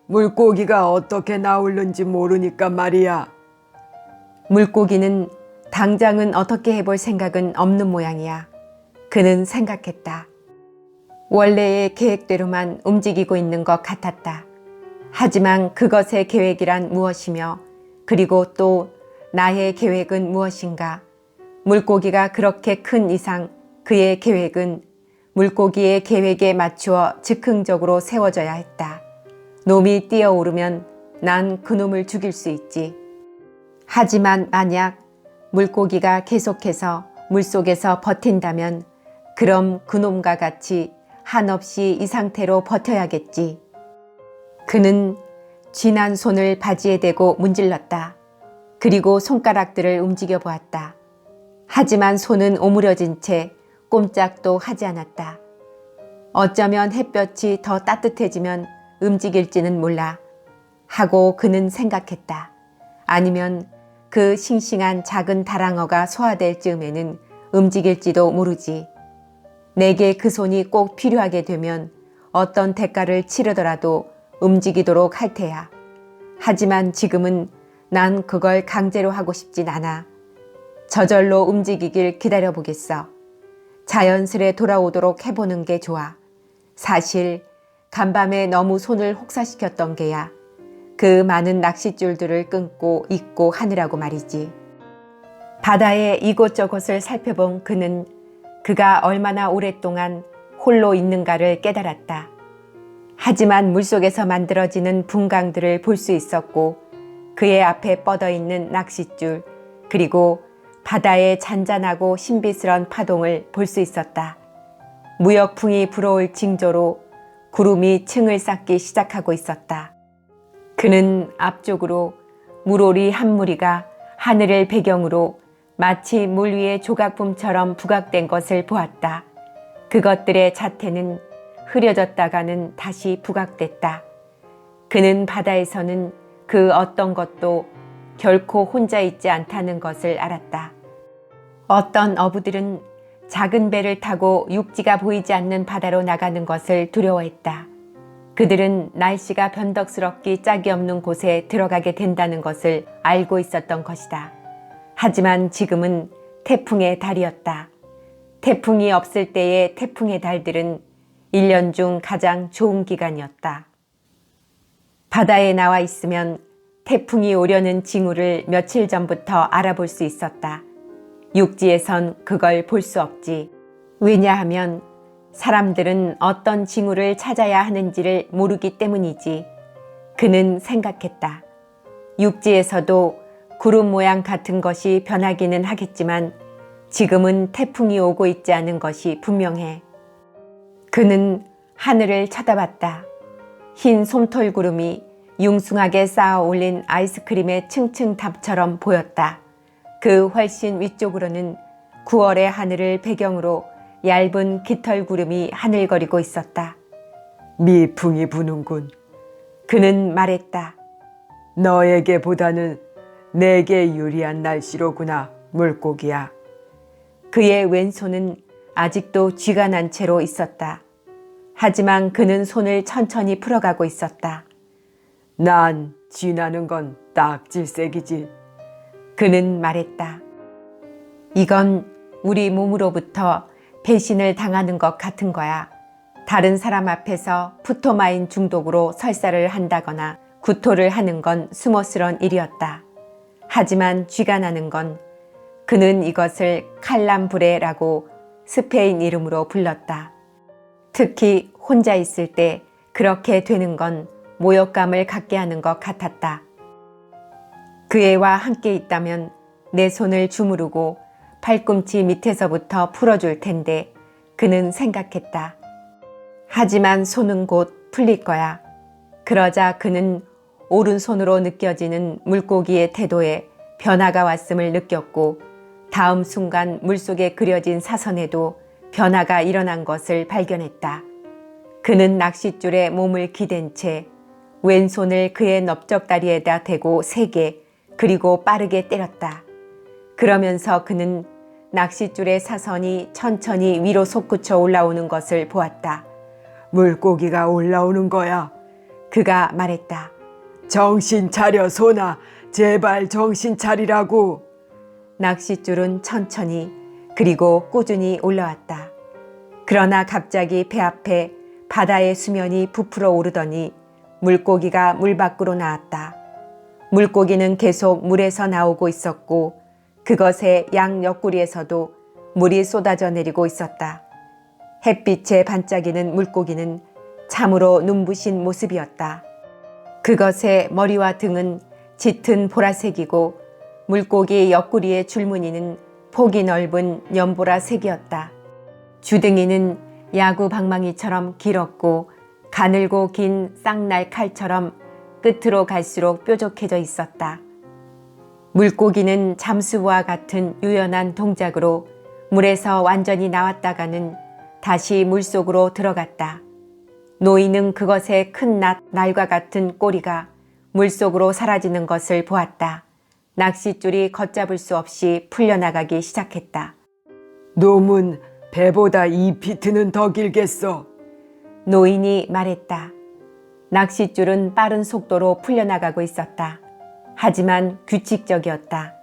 물고기가 어떻게 나오는지 모르니까 말이야. 물고기는 당장은 어떻게 해볼 생각은 없는 모양이야. 그는 생각했다. 원래의 계획대로만 움직이고 있는 것 같았다. 하지만 그것의 계획이란 무엇이며 그리고 또 나의 계획은 무엇인가? 물고기가 그렇게 큰 이상 그의 계획은 물고기의 계획에 맞추어 즉흥적으로 세워져야 했다. 놈이 뛰어오르면 난 그놈을 죽일 수 있지. 하지만 만약 물고기가 계속해서 물속에서 버틴다면 그럼 그놈과 같이 한없이 이 상태로 버텨야겠지. 그는 쥐난 손을 바지에 대고 문질렀다. 그리고 손가락들을 움직여 보았다. 하지만 손은 오므려진 채 꼼짝도 하지 않았다. 어쩌면 햇볕이 더 따뜻해지면 움직일지는 몰라 하고 그는 생각했다. 아니면 그 싱싱한 작은 다랑어가 소화될 즈음에는 움직일지도 모르지. 내게 그 손이 꼭 필요하게 되면 어떤 대가를 치르더라도 움직이도록 할 테야. 하지만 지금은 난 그걸 강제로 하고 싶진 않아. 저절로 움직이길 기다려보겠어. 자연스레 돌아오도록 해보는 게 좋아. 사실 간밤에 너무 손을 혹사시켰던 게야. 그 많은 낚싯줄들을 끊고 잊고 하느라고 말이지. 바다의 이곳저곳을 살펴본 그는 그가 얼마나 오랫동안 홀로 있는가를 깨달았다. 하지만 물속에서 만들어지는 분강들을 볼 수 있었고 그의 앞에 뻗어 있는 낚싯줄 그리고 바다의 잔잔하고 신비스런 파동을 볼 수 있었다. 무역풍이 불어올 징조로 구름이 층을 쌓기 시작하고 있었다. 그는 앞쪽으로 물오리 한 무리가 하늘을 배경으로 마치 물 위에 조각품처럼 부각된 것을 보았다. 그것들의 자태는 흐려졌다가는 다시 부각됐다. 그는 바다에서는 그 어떤 것도 결코 혼자 있지 않다는 것을 알았다. 어떤 어부들은 작은 배를 타고 육지가 보이지 않는 바다로 나가는 것을 두려워했다. 그들은 날씨가 변덕스럽기 짝이 없는 곳에 들어가게 된다는 것을 알고 있었던 것이다. 하지만 지금은 태풍의 달이었다. 태풍이 없을 때의 태풍의 달들은 1년 중 가장 좋은 기간이었다. 바다에 나와 있으면 태풍이 오려는 징후를 며칠 전부터 알아볼 수 있었다. 육지에선 그걸 볼 수 없지. 왜냐하면 사람들은 어떤 징후를 찾아야 하는지를 모르기 때문이지. 그는 생각했다. 육지에서도 구름 모양 같은 것이 변하기는 하겠지만 지금은 태풍이 오고 있지 않은 것이 분명해. 그는 하늘을 쳐다봤다. 흰 솜털구름이 융숭하게 쌓아 올린 아이스크림의 층층탑처럼 보였다. 그 훨씬 위쪽으로는 9월의 하늘을 배경으로 얇은 깃털구름이 하늘거리고 있었다. 미풍이 부는군. 그는 말했다. 너에게보다는 내게 유리한 날씨로구나, 물고기야. 그의 왼손은 아직도 쥐가 난 채로 있었다. 하지만 그는 손을 천천히 풀어가고 있었다. 난 쥐나는 건 딱질색이지. 그는 말했다. 이건 우리 몸으로부터 배신을 당하는 것 같은 거야. 다른 사람 앞에서 푸토마인 중독으로 설사를 한다거나 구토를 하는 건 수모스런 일이었다. 하지만 쥐가 나는 건 그는 이것을 칼람브레라고 스페인 이름으로 불렀다. 특히 혼자 있을 때 그렇게 되는 건 모욕감을 갖게 하는 것 같았다. 그 애와 함께 있다면 내 손을 주무르고 팔꿈치 밑에서부터 풀어줄 텐데 그는 생각했다. 하지만 손은 곧 풀릴 거야. 그러자 그는 오른손으로 느껴지는 물고기의 태도에 변화가 왔음을 느꼈고 다음 순간 물속에 그려진 사선에도 변화가 일어난 것을 발견했다. 그는 낚싯줄에 몸을 기댄 채 왼손을 그의 넓적다리에다 대고 세게 그리고 빠르게 때렸다. 그러면서 그는 낚싯줄의 사선이 천천히 위로 솟구쳐 올라오는 것을 보았다. 물고기가 올라오는 거야. 그가 말했다. 정신 차려, 소나. 제발 정신 차리라고. 낚싯줄은 천천히 그리고 꾸준히 올라왔다. 그러나 갑자기 배 앞에 바다의 수면이 부풀어 오르더니 물고기가 물 밖으로 나왔다. 물고기는 계속 물에서 나오고 있었고 그것의 양 옆구리에서도 물이 쏟아져 내리고 있었다. 햇빛에 반짝이는 물고기는 참으로 눈부신 모습이었다. 그것의 머리와 등은 짙은 보라색이고 물고기 옆구리의 줄무늬는 폭이 넓은 연보라색이었다. 주둥이는 야구 방망이처럼 길었고 가늘고 긴 쌍날 칼처럼 끝으로 갈수록 뾰족해져 있었다. 물고기는 잠수부와 같은 유연한 동작으로 물에서 완전히 나왔다가는 다시 물속으로 들어갔다. 노인은 그것의 큰 날과 같은 꼬리가 물속으로 사라지는 것을 보았다. 낚싯줄이 걷잡을 수 없이 풀려나가기 시작했다. 놈은 배보다 2피트는 더 길겠어. 노인이 말했다. 낚싯줄은 빠른 속도로 풀려나가고 있었다. 하지만 규칙적이었다.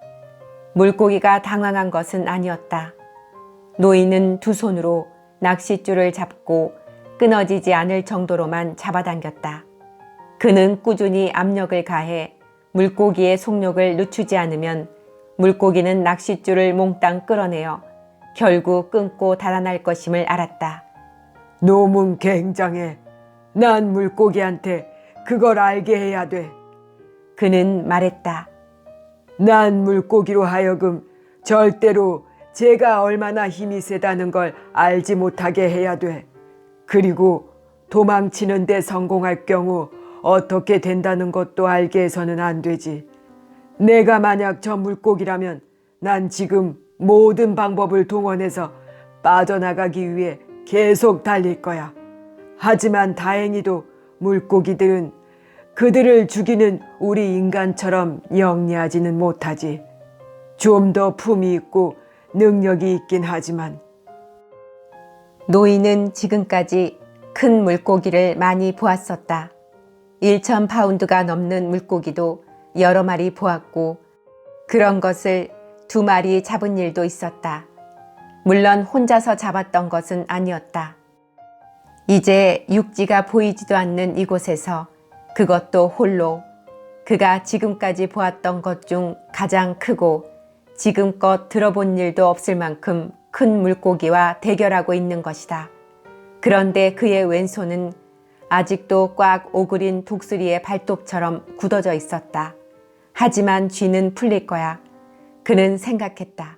물고기가 당황한 것은 아니었다. 노인은 두 손으로 낚싯줄을 잡고 끊어지지 않을 정도로만 잡아당겼다. 그는 꾸준히 압력을 가해 물고기의 속력을 늦추지 않으면 물고기는 낚싯줄을 몽땅 끌어내어 결국 끊고 달아날 것임을 알았다. 놈은 굉장해. 난 물고기한테 그걸 알게 해야 돼. 그는 말했다. 난 물고기로 하여금 절대로 제가 얼마나 힘이 세다는 걸 알지 못하게 해야 돼. 그리고 도망치는 데 성공할 경우 어떻게 된다는 것도 알게 해서는 안 되지. 내가 만약 저 물고기라면 난 지금 모든 방법을 동원해서 빠져나가기 위해 계속 달릴 거야. 하지만 다행히도 물고기들은 그들을 죽이는 우리 인간처럼 영리하지는 못하지. 좀 더 품이 있고 능력이 있긴 하지만. 노인은 지금까지 큰 물고기를 많이 보았었다. 1,000파운드가 넘는 물고기도 여러 마리 보았고 그런 것을 2마리 잡은 일도 있었다. 물론 혼자서 잡았던 것은 아니었다. 이제 육지가 보이지도 않는 이곳에서 그것도 홀로 그가 지금까지 보았던 것 중 가장 크고 지금껏 들어본 일도 없을 만큼 큰 물고기와 대결하고 있는 것이다. 그런데 그의 왼손은 아직도 꽉 오그린 독수리의 발톱처럼 굳어져 있었다. 하지만 쥐는 풀릴 거야. 그는 생각했다.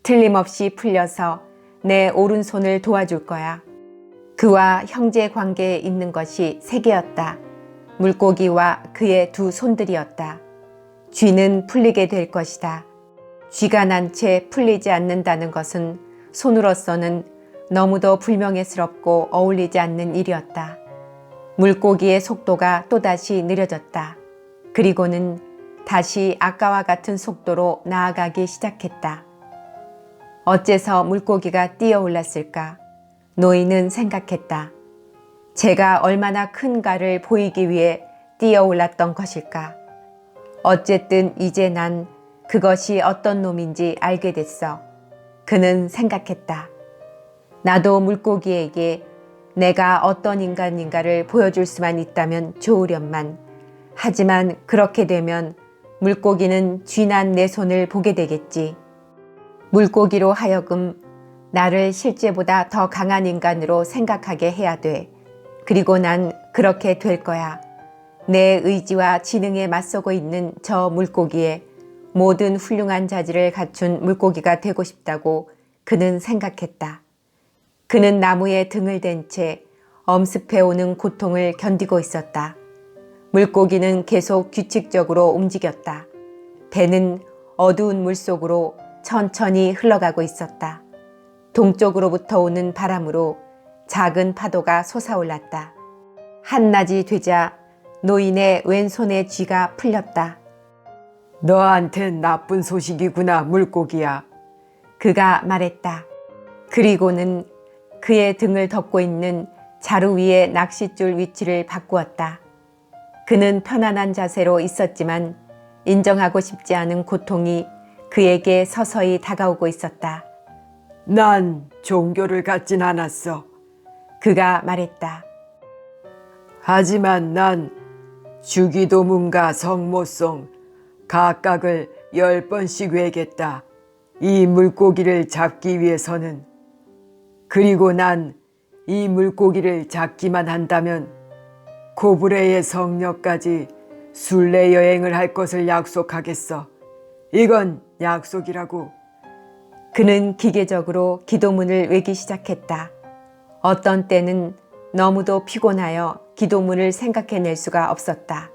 틀림없이 풀려서 내 오른손을 도와줄 거야. 그와 형제 관계에 있는 것이 세 개였다. 물고기와 그의 두 손들이었다. 쥐는 풀리게 될 것이다. 쥐가 난 채 풀리지 않는다는 것은 손으로서는 너무도 불명예스럽고 어울리지 않는 일이었다. 물고기의 속도가 또다시 느려졌다. 그리고는 다시 아까와 같은 속도로 나아가기 시작했다. 어째서 물고기가 뛰어올랐을까? 노인은 생각했다. 제가 얼마나 큰가를 보이기 위해 뛰어올랐던 것일까? 어쨌든 이제 난 그것이 어떤 놈인지 알게 됐어. 그는 생각했다. 나도 물고기에게 내가 어떤 인간인가를 보여줄 수만 있다면 좋으련만. 하지만 그렇게 되면 물고기는 쥐난 내 손을 보게 되겠지. 물고기로 하여금 나를 실제보다 더 강한 인간으로 생각하게 해야 돼. 그리고 난 그렇게 될 거야. 내 의지와 지능에 맞서고 있는 저 물고기에 모든 훌륭한 자질을 갖춘 물고기가 되고 싶다고 그는 생각했다. 그는 나무에 등을 댄 채 엄습해오는 고통을 견디고 있었다. 물고기는 계속 규칙적으로 움직였다. 배는 어두운 물속으로 천천히 흘러가고 있었다. 동쪽으로부터 오는 바람으로 작은 파도가 솟아올랐다. 한낮이 되자 노인의 왼손의 쥐가 풀렸다. 너한텐 나쁜 소식이구나, 물고기야. 그가 말했다. 그리고는 그의 등을 덮고 있는 자루 위의 낚싯줄 위치를 바꾸었다. 그는 편안한 자세로 있었지만 인정하고 싶지 않은 고통이 그에게 서서히 다가오고 있었다. 난 종교를 갖진 않았어. 그가 말했다. 하지만 난 주기도문과 성모송 각각을 10번씩 외겠다. 이 물고기를 잡기 위해서는. 그리고 난 이 물고기를 잡기만 한다면 코브레의 성녀까지 순례 여행을 할 것을 약속하겠어. 이건 약속이라고. 그는 기계적으로 기도문을 외기 시작했다. 어떤 때는 너무도 피곤하여 기도문을 생각해낼 수가 없었다.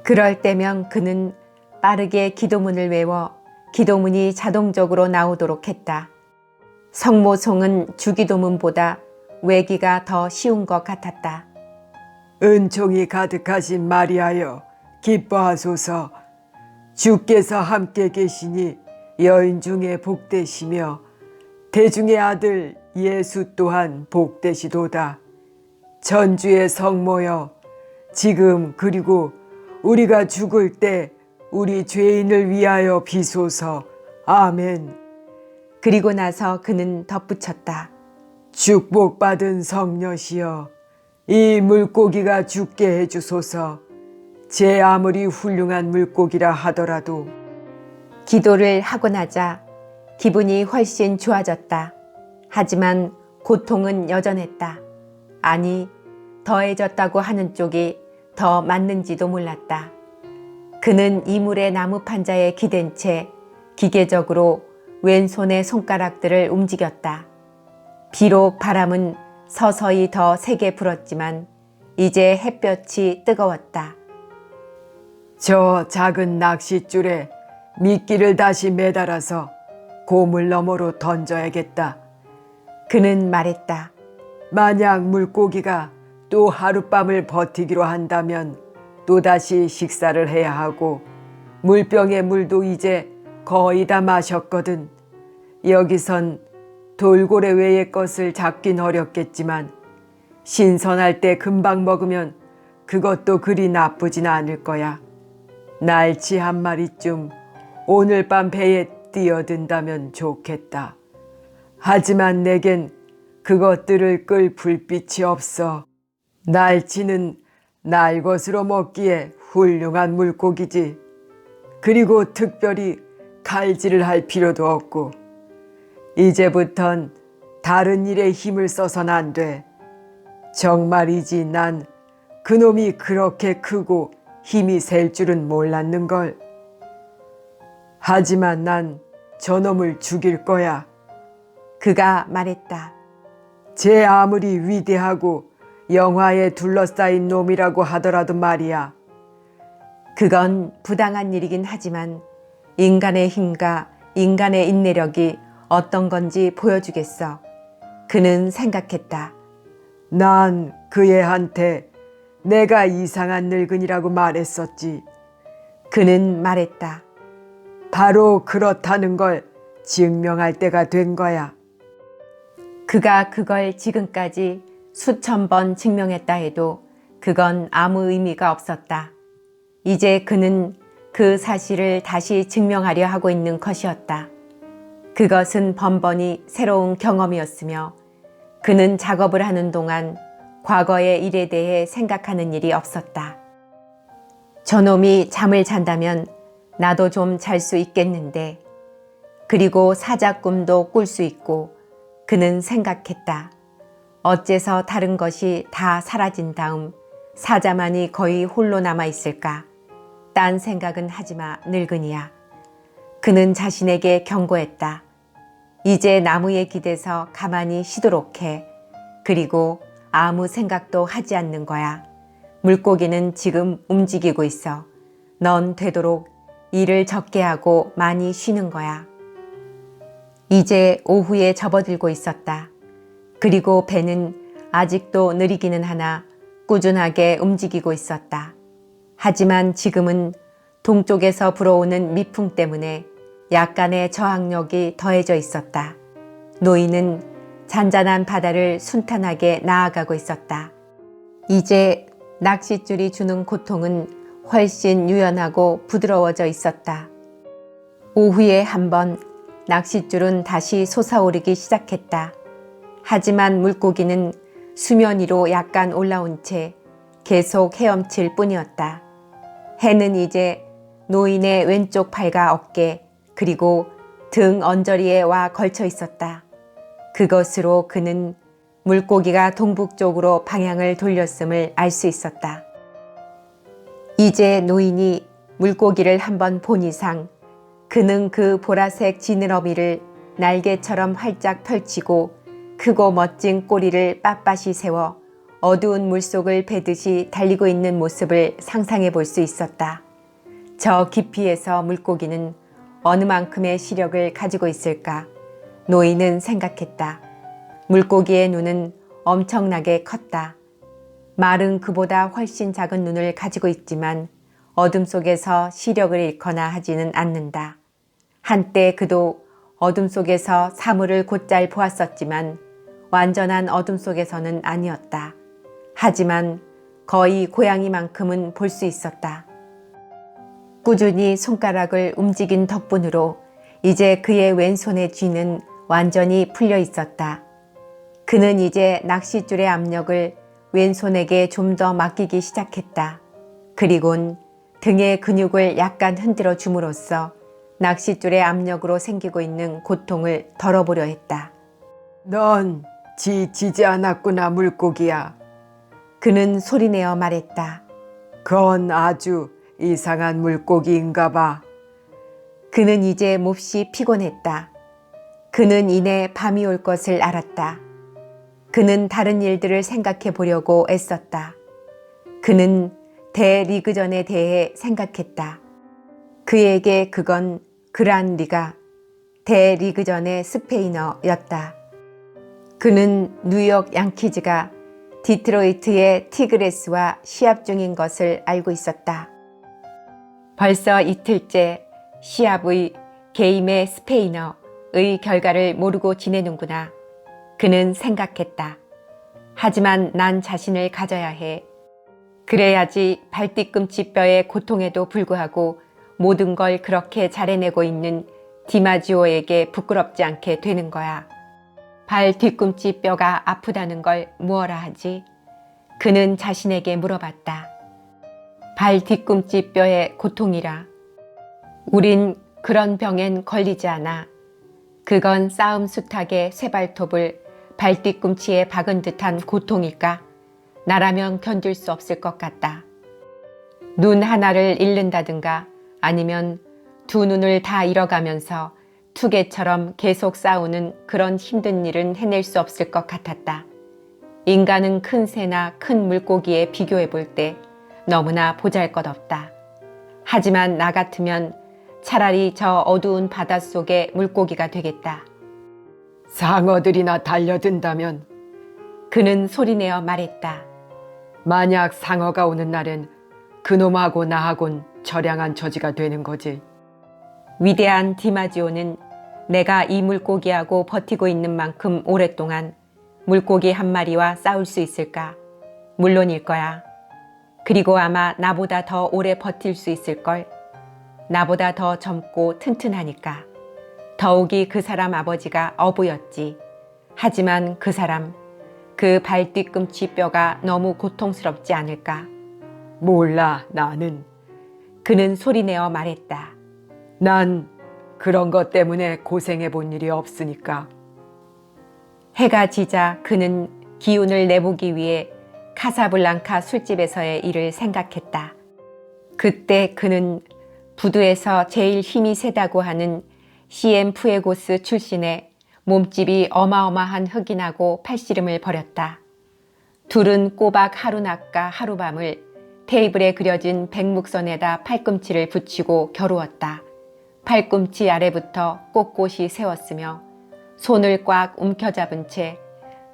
그럴 때면 그는 빠르게 기도문을 외워 기도문이 자동적으로 나오도록 했다. 성모송은 주기도문보다 외기가 더 쉬운 것 같았다. 은총이 가득하신 마리아여 기뻐하소서. 주께서 함께 계시니 여인 중에 복되시며 대중의 아들 예수 또한 복되시도다. 전주의 성모여 지금 그리고 우리가 죽을 때 우리 죄인을 위하여 비소서. 아멘. 그리고 나서 그는 덧붙였다. 축복받은 성녀시여 이 물고기가 죽게 해주소서. 제 아무리 훌륭한 물고기라 하더라도. 기도를 하고 나자 기분이 훨씬 좋아졌다. 하지만 고통은 여전했다. 아니, 더해졌다고 하는 쪽이 더 맞는지도 몰랐다. 그는 이물의 나무 판자에 기댄 채 기계적으로 왼손의 손가락들을 움직였다. 비록 바람은 서서히 더 세게 불었지만 이제 햇볕이 뜨거웠다. 저 작은 낚싯줄에 미끼를 다시 매달아서 고물 너머로 던져야겠다. 그는 말했다. 만약 물고기가 또 하룻밤을 버티기로 한다면 또다시 식사를 해야 하고 물병의 물도 이제 거의 다 마셨거든. 여기선 돌고래 외의 것을 잡긴 어렵겠지만 신선할 때 금방 먹으면 그것도 그리 나쁘진 않을 거야. 날치 한 마리쯤 오늘 밤 배에 뛰어든다면 좋겠다. 하지만 내겐 그것들을 끌 불빛이 없어. 날치는 날것으로 먹기에 훌륭한 물고기지. 그리고 특별히 칼질을 할 필요도 없고. 이제부턴 다른 일에 힘을 써선 안 돼. 정말이지 난 그놈이 그렇게 크고 힘이 셀 줄은 몰랐는걸. 하지만 난 저놈을 죽일 거야. 그가 말했다. 제 아무리 위대하고 영화에 둘러싸인 놈이라고 하더라도 말이야. 그건 부당한 일이긴 하지만 인간의 힘과 인간의 인내력이 어떤 건지 보여주겠어. 그는 생각했다. 난 그 애한테 내가 이상한 늙은이라고 말했었지. 그는 말했다. 바로 그렇다는 걸 증명할 때가 된 거야. 그가 그걸 지금까지 수천 번 증명했다 해도 그건 아무 의미가 없었다. 이제 그는 그 사실을 다시 증명하려 하고 있는 것이었다. 그것은 번번이 새로운 경험이었으며 그는 작업을 하는 동안 과거의 일에 대해 생각하는 일이 없었다. 저놈이 잠을 잔다면 나도 좀 잘 수 있겠는데, 그리고 사자꿈도 꿀 수 있고 그는 생각했다. 어째서 다른 것이 다 사라진 다음 사자만이 거의 홀로 남아있을까? 딴 생각은 하지마, 늙은이야. 그는 자신에게 경고했다. 이제 나무에 기대서 가만히 쉬도록 해. 그리고 아무 생각도 하지 않는 거야. 물고기는 지금 움직이고 있어. 넌 되도록 일을 적게 하고 많이 쉬는 거야. 이제 오후에 접어들고 있었다. 그리고 배는 아직도 느리기는 하나 꾸준하게 움직이고 있었다. 하지만 지금은 동쪽에서 불어오는 미풍 때문에 약간의 저항력이 더해져 있었다. 노인은 잔잔한 바다를 순탄하게 나아가고 있었다. 이제 낚싯줄이 주는 고통은 훨씬 유연하고 부드러워져 있었다. 오후에 한번 낚싯줄은 다시 솟아오르기 시작했다. 하지만 물고기는 수면 위로 약간 올라온 채 계속 헤엄칠 뿐이었다. 해는 이제 노인의 왼쪽 팔과 어깨 그리고 등 언저리에 와 걸쳐 있었다. 그것으로 그는 물고기가 동북쪽으로 방향을 돌렸음을 알 수 있었다. 이제 노인이 물고기를 한번 본 이상 그는 그 보라색 지느러미를 날개처럼 활짝 펼치고 크고 멋진 꼬리를 빳빳이 세워 어두운 물속을 베듯이 달리고 있는 모습을 상상해 볼 수 있었다. 저 깊이에서 물고기는 어느 만큼의 시력을 가지고 있을까? 노인은 생각했다. 물고기의 눈은 엄청나게 컸다. 말은 그보다 훨씬 작은 눈을 가지고 있지만 어둠 속에서 시력을 잃거나 하지는 않는다. 한때 그도 어둠 속에서 사물을 곧잘 보았었지만 완전한 어둠 속에서는 아니었다. 하지만 거의 고양이만큼은 볼 수 있었다. 꾸준히 손가락을 움직인 덕분으로 이제 그의 왼손의 쥐는 완전히 풀려 있었다. 그는 이제 낚싯줄의 압력을 왼손에게 좀 더 맡기기 시작했다. 그리곤 등의 근육을 약간 흔들어 줌으로써 낚싯줄의 압력으로 생기고 있는 고통을 덜어보려 했다. 넌 지치지 않았구나, 물고기야. 그는 소리내어 말했다. 그건 아주 이상한 물고기인가 봐. 그는 이제 몹시 피곤했다. 그는 이내 밤이 올 것을 알았다. 그는 다른 일들을 생각해 보려고 애썼다. 그는 대리그전에 대해 생각했다. 그에게 그건 그란리가 대리그전의 스페인어였다. 그는 뉴욕 양키즈가 디트로이트의 티그레스와 시합 중인 것을 알고 있었다. 벌써 이틀째 시합의 게임의 스페인어의 결과를 모르고 지내는구나. 그는 생각했다. 하지만 난 자신을 가져야 해. 그래야지 발뒤꿈치 뼈의 고통에도 불구하고 모든 걸 그렇게 잘해내고 있는 디마지오에게 부끄럽지 않게 되는 거야. 발 뒤꿈치 뼈가 아프다는 걸 무엇라 하지? 그는 자신에게 물어봤다. 발 뒤꿈치 뼈의 고통이라. 우린 그런 병엔 걸리지 않아. 그건 싸움 수탉의 쇠발톱을 발 뒤꿈치에 박은 듯한 고통일까? 나라면 견딜 수 없을 것 같다. 눈 하나를 잃는다든가 아니면 두 눈을 다 잃어가면서 투개처럼 계속 싸우는 그런 힘든 일은 해낼 수 없을 것 같았다. 인간은 큰 새나 큰 물고기에 비교해 볼 때 너무나 보잘것없다. 하지만 나 같으면 차라리 저 어두운 바닷속의 물고기가 되겠다. 상어들이나 달려든다면, 그는 소리내어 말했다. 만약 상어가 오는 날엔 그놈하고 나하곤 처량한 처지가 되는 거지. 위대한 디마지오는 내가 이 물고기하고 버티고 있는 만큼 오랫동안 물고기 한 마리와 싸울 수 있을까? 물론일 거야. 그리고 아마 나보다 더 오래 버틸 수 있을걸. 나보다 더 젊고 튼튼하니까. 더욱이 그 사람 아버지가 어부였지. 하지만 그 사람, 그 발뒤꿈치 뼈가 너무 고통스럽지 않을까? 몰라, 나는. 그는 소리내어 말했다. 난 그런 것 때문에 고생해 본 일이 없으니까. 해가 지자 그는 기운을 내보기 위해 카사블랑카 술집에서의 일을 생각했다. 그때 그는 부두에서 제일 힘이 세다고 하는 시엠푸에고스 출신의 몸집이 어마어마한 흑인하고 팔씨름을 벌였다. 둘은 꼬박 하루낮과 하루밤을 테이블에 그려진 백묵선에다 팔꿈치를 붙이고 겨루었다. 팔꿈치 아래부터 꼿꼿이 세웠으며 손을 꽉 움켜잡은 채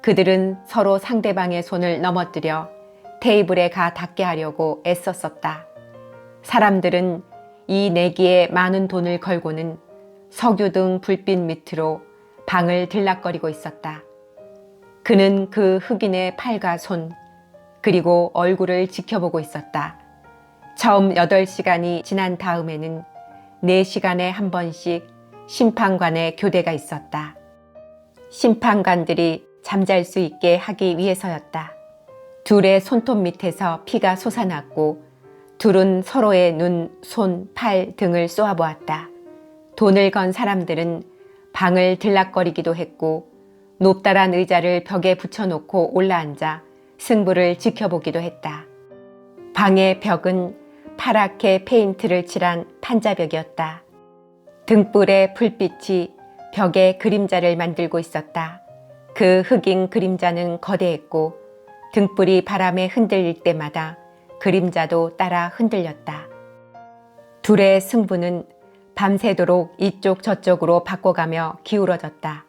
그들은 서로 상대방의 손을 넘어뜨려 테이블에 가 닿게 하려고 애썼었다. 사람들은 이 내기에 많은 돈을 걸고는 석유 등 불빛 밑으로 방을 들락거리고 있었다. 그는 그 흑인의 팔과 손, 그리고 얼굴을 지켜보고 있었다. 처음 8시간이 지난 다음에는 4시간에 한 번씩 심판관의 교대가 있었다. 심판관들이 잠잘 수 있게 하기 위해서였다. 둘의 손톱 밑에서 피가 솟아났고 둘은 서로의 눈, 손, 팔 등을 쏘아보았다. 돈을 건 사람들은 방을 들락거리기도 했고 높다란 의자를 벽에 붙여놓고 올라앉아 승부를 지켜보기도 했다. 방의 벽은 파랗게 페인트를 칠한 판자벽이었다. 등불의 불빛이 벽에 그림자를 만들고 있었다. 그 흑인 그림자는 거대했고 등불이 바람에 흔들릴 때마다 그림자도 따라 흔들렸다. 둘의 승부는 밤새도록 이쪽 저쪽으로 바꿔가며 기울어졌다.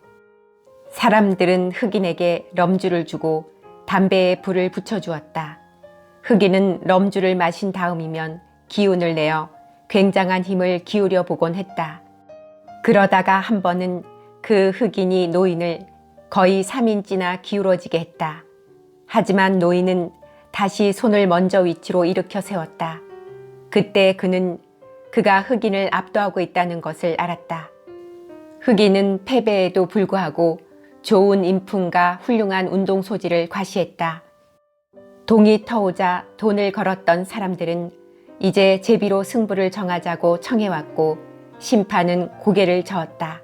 사람들은 흑인에게 럼주를 주고 담배에 불을 붙여주었다. 흑인은 럼주를 마신 다음이면 기운을 내어 굉장한 힘을 기울여 보곤 했다. 그러다가 한 번은 그 흑인이 노인을 거의 3인치나 기울어지게 했다. 하지만 노인은 다시 손을 먼저 위치로 일으켜 세웠다. 그때 그는 그가 흑인을 압도하고 있다는 것을 알았다. 흑인은 패배에도 불구하고 좋은 인품과 훌륭한 운동 소질을 과시했다. 동이 터오자 돈을 걸었던 사람들은 이제 제비로 승부를 정하자고 청해왔고 심판은 고개를 저었다.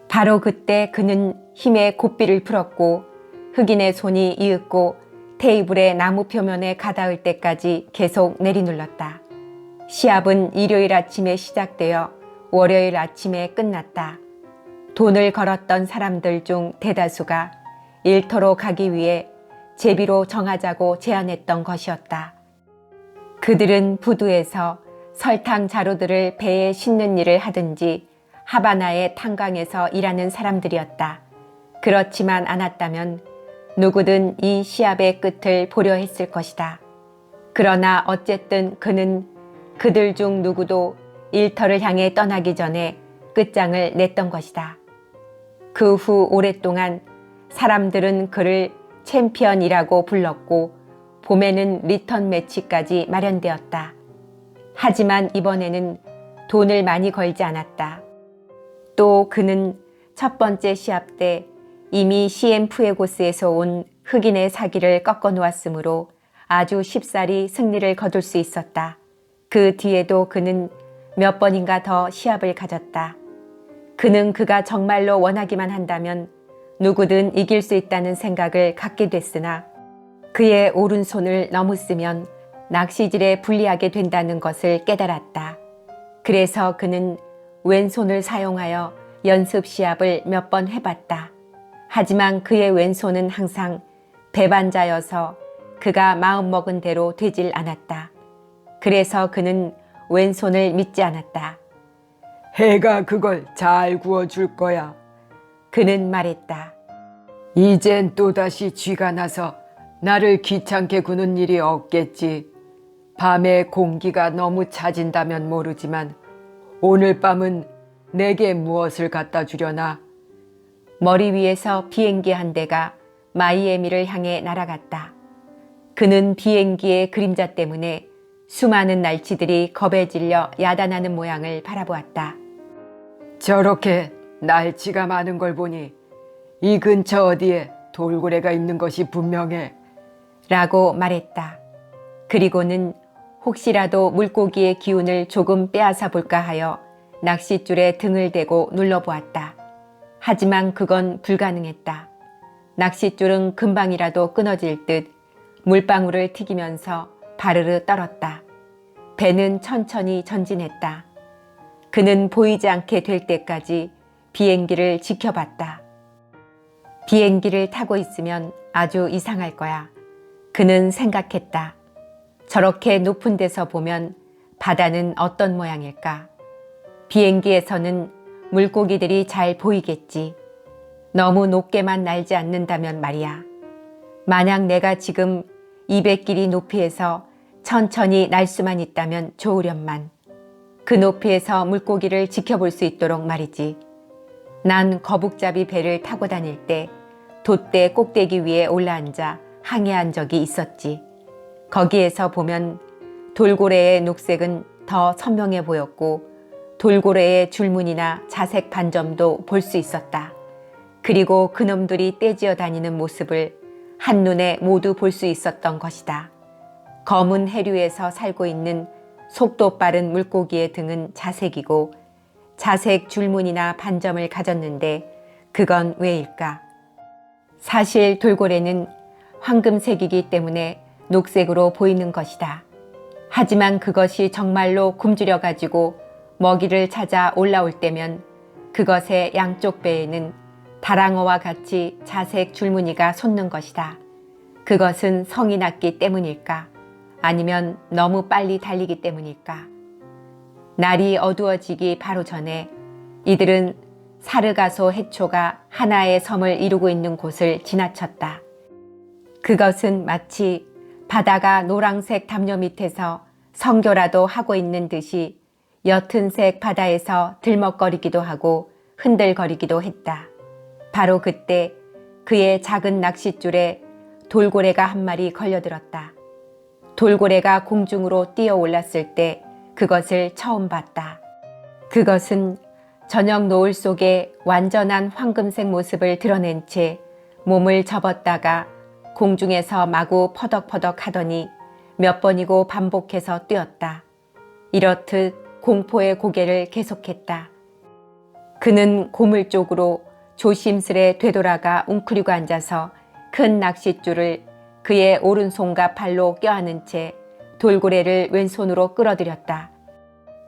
바로 그때 그는 힘에 고삐를 풀었고 흑인의 손이 이윽고 테이블의 나무 표면에 가닿을 때까지 계속 내리눌렀다. 시합은 일요일 아침에 시작되어 월요일 아침에 끝났다. 돈을 걸었던 사람들 중 대다수가 일터로 가기 위해 제비로 정하자고 제안했던 것이었다. 그들은 부두에서 설탕 자루들을 배에 싣는 일을 하든지 하바나의 탄광에서 일하는 사람들이었다. 그렇지만 않았다면 누구든 이 시합의 끝을 보려 했을 것이다. 그러나 어쨌든 그는 그들 중 누구도 일터를 향해 떠나기 전에 끝장을 냈던 것이다. 그 후 오랫동안 사람들은 그를 챔피언이라고 불렀고 봄에는 리턴 매치까지 마련되었다. 하지만 이번에는 돈을 많이 걸지 않았다. 또 그는 첫 번째 시합 때 이미 시엠푸에고스에서 온 흑인의 사기를 꺾어 놓았으므로 아주 쉽사리 승리를 거둘 수 있었다. 그 뒤에도 그는 몇 번인가 더 시합을 가졌다. 그는 그가 정말로 원하기만 한다면 누구든 이길 수 있다는 생각을 갖게 됐으나 그의 오른손을 너무 쓰면 낚시질에 불리하게 된다는 것을 깨달았다. 그래서 그는 왼손을 사용하여 연습 시합을 몇 번 해봤다. 하지만 그의 왼손은 항상 배반자여서 그가 마음먹은 대로 되질 않았다. 그래서 그는 왼손을 믿지 않았다. 해가 그걸 잘 구워줄 거야. 그는 말했다. 이젠 또다시 쥐가 나서 나를 귀찮게 구는 일이 없겠지. 밤에 공기가 너무 차진다면 모르지만 오늘 밤은 내게 무엇을 갖다 주려나? 머리 위에서 비행기 한 대가 마이애미를 향해 날아갔다. 그는 비행기의 그림자 때문에 수많은 날치들이 겁에 질려 야단하는 모양을 바라보았다. 저렇게 날치가 많은 걸 보니 이 근처 어디에 돌고래가 있는 것이 분명해. 라고 말했다. 그리고는 혹시라도 물고기의 기운을 조금 빼앗아 볼까 하여 낚싯줄에 등을 대고 눌러보았다. 하지만 그건 불가능했다. 낚싯줄은 금방이라도 끊어질 듯 물방울을 튀기면서 바르르 떨었다. 배는 천천히 전진했다. 그는 보이지 않게 될 때까지 비행기를 지켜봤다. 비행기를 타고 있으면 아주 이상할 거야. 그는 생각했다. 저렇게 높은 데서 보면 바다는 어떤 모양일까? 비행기에서는 물고기들이 잘 보이겠지. 너무 높게만 날지 않는다면 말이야. 만약 내가 지금 200길이 높이에서 천천히 날 수만 있다면 좋으련만. 그 높이에서 물고기를 지켜볼 수 있도록 말이지. 난 거북잡이 배를 타고 다닐 때 돛대 꼭대기 위에 올라앉아 항해한 적이 있었지. 거기에서 보면 돌고래의 녹색은 더 선명해 보였고 돌고래의 줄무늬나 자색 반점도 볼 수 있었다. 그리고 그놈들이 떼지어 다니는 모습을 한눈에 모두 볼 수 있었던 것이다. 검은 해류에서 살고 있는 속도 빠른 물고기의 등은 자색이고 자색 줄무늬나 반점을 가졌는데 그건 왜일까? 사실 돌고래는 황금색이기 때문에 녹색으로 보이는 것이다. 하지만 그것이 정말로 굶주려 가지고 먹이를 찾아 올라올 때면 그것의 양쪽 배에는 다랑어와 같이 자색 줄무늬가 솟는 것이다. 그것은 성이 났기 때문일까? 아니면 너무 빨리 달리기 때문일까? 날이 어두워지기 바로 전에 이들은 사르가소 해초가 하나의 섬을 이루고 있는 곳을 지나쳤다. 그것은 마치 바다가 노란색 담요 밑에서 성교라도 하고 있는 듯이 옅은색 바다에서 들먹거리기도 하고 흔들거리기도 했다. 바로 그때 그의 작은 낚싯줄에 돌고래가 한 마리 걸려들었다. 돌고래가 공중으로 뛰어 올랐을 때 그것을 처음 봤다. 그것은 저녁 노을 속에 완전한 황금색 모습을 드러낸 채 몸을 접었다가 공중에서 마구 퍼덕퍼덕 하더니 몇 번이고 반복해서 뛰었다. 이렇듯 공포의 고개를 계속했다. 그는 고물 쪽으로 조심스레 되돌아가 웅크리고 앉아서 큰 낚싯줄을 그의 오른손과 팔로 껴안은 채 돌고래를 왼손으로 끌어들였다.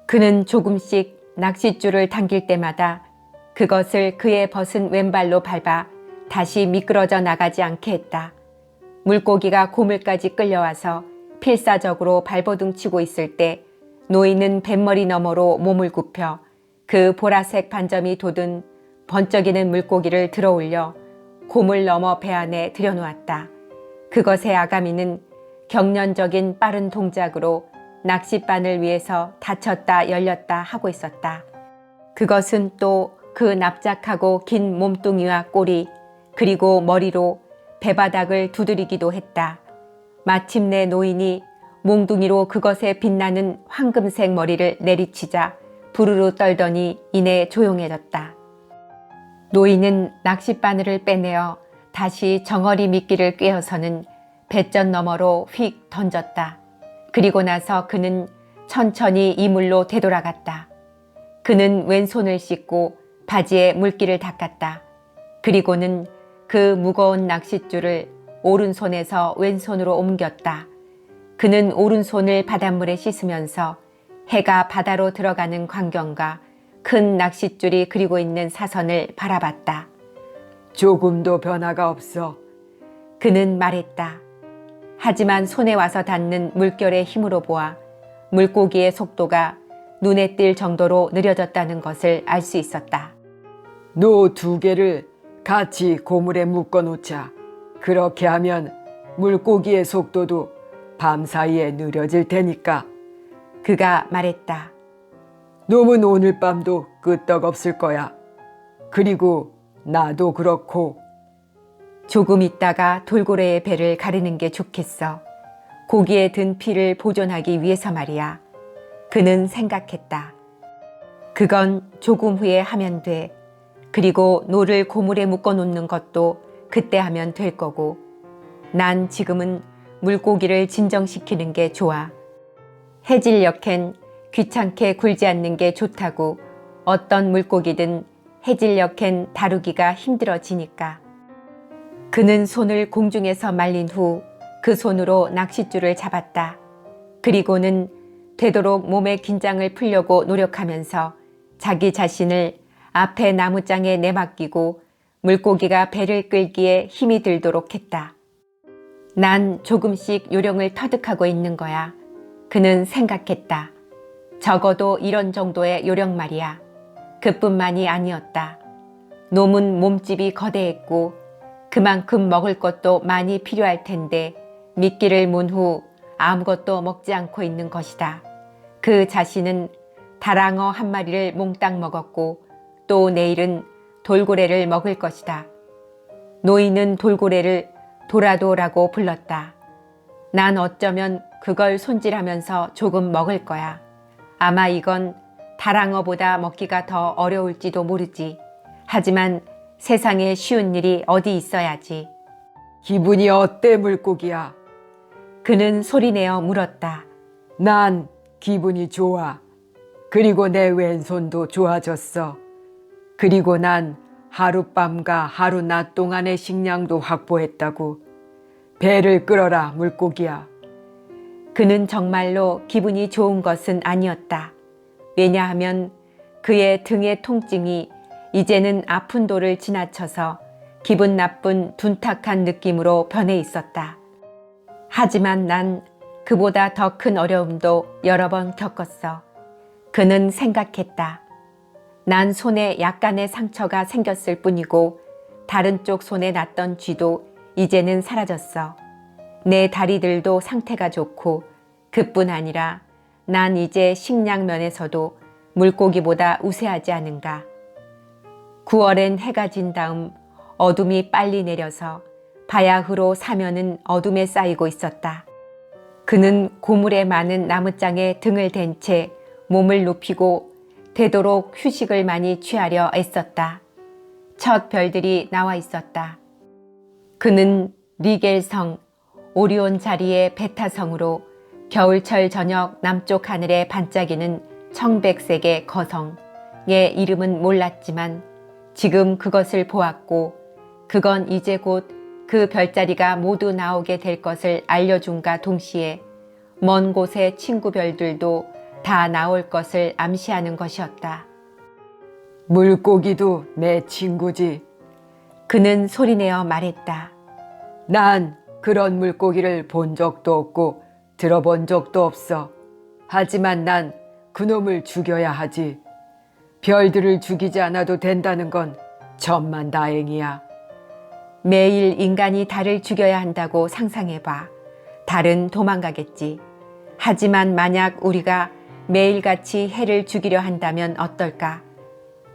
그는 조금씩 낚싯줄을 당길 때마다 그것을 그의 벗은 왼발로 밟아 다시 미끄러져 나가지 않게 했다. 물고기가 고물까지 끌려와서 필사적으로 발버둥치고 있을 때 노인은 뱃머리 너머로 몸을 굽혀 그 보라색 반점이 돋은 번쩍이는 물고기를 들어올려 고물 너머 배 안에 들여놓았다. 그것의 아가미는 경련적인 빠른 동작으로 낚싯바늘 위에서 닫혔다 열렸다 하고 있었다. 그것은 또 그 납작하고 긴 몸뚱이와 꼬리 그리고 머리로 배바닥을 두드리기도 했다. 마침내 노인이 몽둥이로 그것에 빛나는 황금색 머리를 내리치자 부르르 떨더니 이내 조용해졌다. 노인은 낚싯바늘을 빼내어 다시 정어리 미끼를 꿰어서는 뱃전 너머로 휙 던졌다. 그리고 나서 그는 천천히 이물로 되돌아갔다. 그는 왼손을 씻고 바지에 물기를 닦았다. 그리고는 그 무거운 낚싯줄을 오른손에서 왼손으로 옮겼다. 그는 오른손을 바닷물에 씻으면서 해가 바다로 들어가는 광경과 큰 낚싯줄이 그리고 있는 사선을 바라봤다. 조금도 변화가 없어. 그는 말했다. 하지만 손에 와서 닿는 물결의 힘으로 보아 물고기의 속도가 눈에 띌 정도로 느려졌다는 것을 알 수 있었다. 노 두 개를 같이 고물에 묶어 놓자. 그렇게 하면 물고기의 속도도 밤사이에 느려질 테니까. 그가 말했다. 놈은 오늘 밤도 끄떡없을 거야. 그리고 나도 그렇고. 조금 있다가 돌고래의 배를 가르는 게 좋겠어. 고기에 든 피를 보존하기 위해서 말이야. 그는 생각했다. 그건 조금 후에 하면 돼. 그리고 노를 고물에 묶어 놓는 것도 그때 하면 될 거고. 난 지금은 물고기를 진정시키는 게 좋아. 해질녘엔 귀찮게 굴지 않는 게 좋다고. 어떤 물고기든 해질녘엔 다루기가 힘들어지니까. 그는 손을 공중에서 말린 후 그 손으로 낚싯줄을 잡았다. 그리고는 되도록 몸의 긴장을 풀려고 노력하면서 자기 자신을 앞에 나무장에 내맡기고 물고기가 배를 끌기에 힘이 들도록 했다. 난 조금씩 요령을 터득하고 있는 거야. 그는 생각했다. 적어도 이런 정도의 요령 말이야. 그뿐만이 아니었다. 놈은 몸집이 거대했고 그만큼 먹을 것도 많이 필요할 텐데 미끼를 문 후 아무것도 먹지 않고 있는 것이다. 그 자신은 다랑어 한 마리를 몽땅 먹었고 또 내일은 돌고래를 먹을 것이다. 노인은 돌고래를 도라도라고 불렀다. 난 어쩌면 그걸 손질하면서 조금 먹을 거야. 아마 이건 다랑어보다 먹기가 더 어려울지도 모르지. 하지만 세상에 쉬운 일이 어디 있어야지. 기분이 어때, 물고기야? 그는 소리내어 물었다. 난 기분이 좋아. 그리고 내 왼손도 좋아졌어. 그리고 난 하룻밤과 하루낮 동안의 식량도 확보했다고. 배를 끌어라, 물고기야. 그는 정말로 기분이 좋은 것은 아니었다. 왜냐하면 그의 등의 통증이 이제는 아픈 도를 지나쳐서 기분 나쁜 둔탁한 느낌으로 변해 있었다. 하지만 난 그보다 더 큰 어려움도 여러 번 겪었어. 그는 생각했다. 난 손에 약간의 상처가 생겼을 뿐이고 다른 쪽 손에 났던 쥐도 이제는 사라졌어. 내 다리들도 상태가 좋고 그뿐 아니라 난 이제 식량 면에서도 물고기보다 우세하지 않은가. 9월엔 해가 진 다음 어둠이 빨리 내려서 바야흐로 사면은 어둠에 쌓이고 있었다. 그는 고물에 많은 나무장에 등을 댄 채 몸을 눕히고 되도록 휴식을 많이 취하려 애썼다. 첫 별들이 나와 있었다. 그는 리겔성, 오리온 자리의 베타성으로 겨울철 저녁 남쪽 하늘에 반짝이는 청백색의 거성의 이름은 몰랐지만 지금 그것을 보았고 그건 이제 곧 그 별자리가 모두 나오게 될 것을 알려준과 동시에 먼 곳의 친구 별들도 다 나올 것을 암시하는 것이었다. 물고기도 내 친구지. 그는 소리내어 말했다. 난 그런 물고기를 본 적도 없고 들어본 적도 없어. 하지만 난 그놈을 죽여야 하지. 별들을 죽이지 않아도 된다는 건 천만다행이야. 매일 인간이 달을 죽여야 한다고 상상해봐. 달은 도망가겠지. 하지만 만약 우리가 매일같이 해를 죽이려 한다면 어떨까?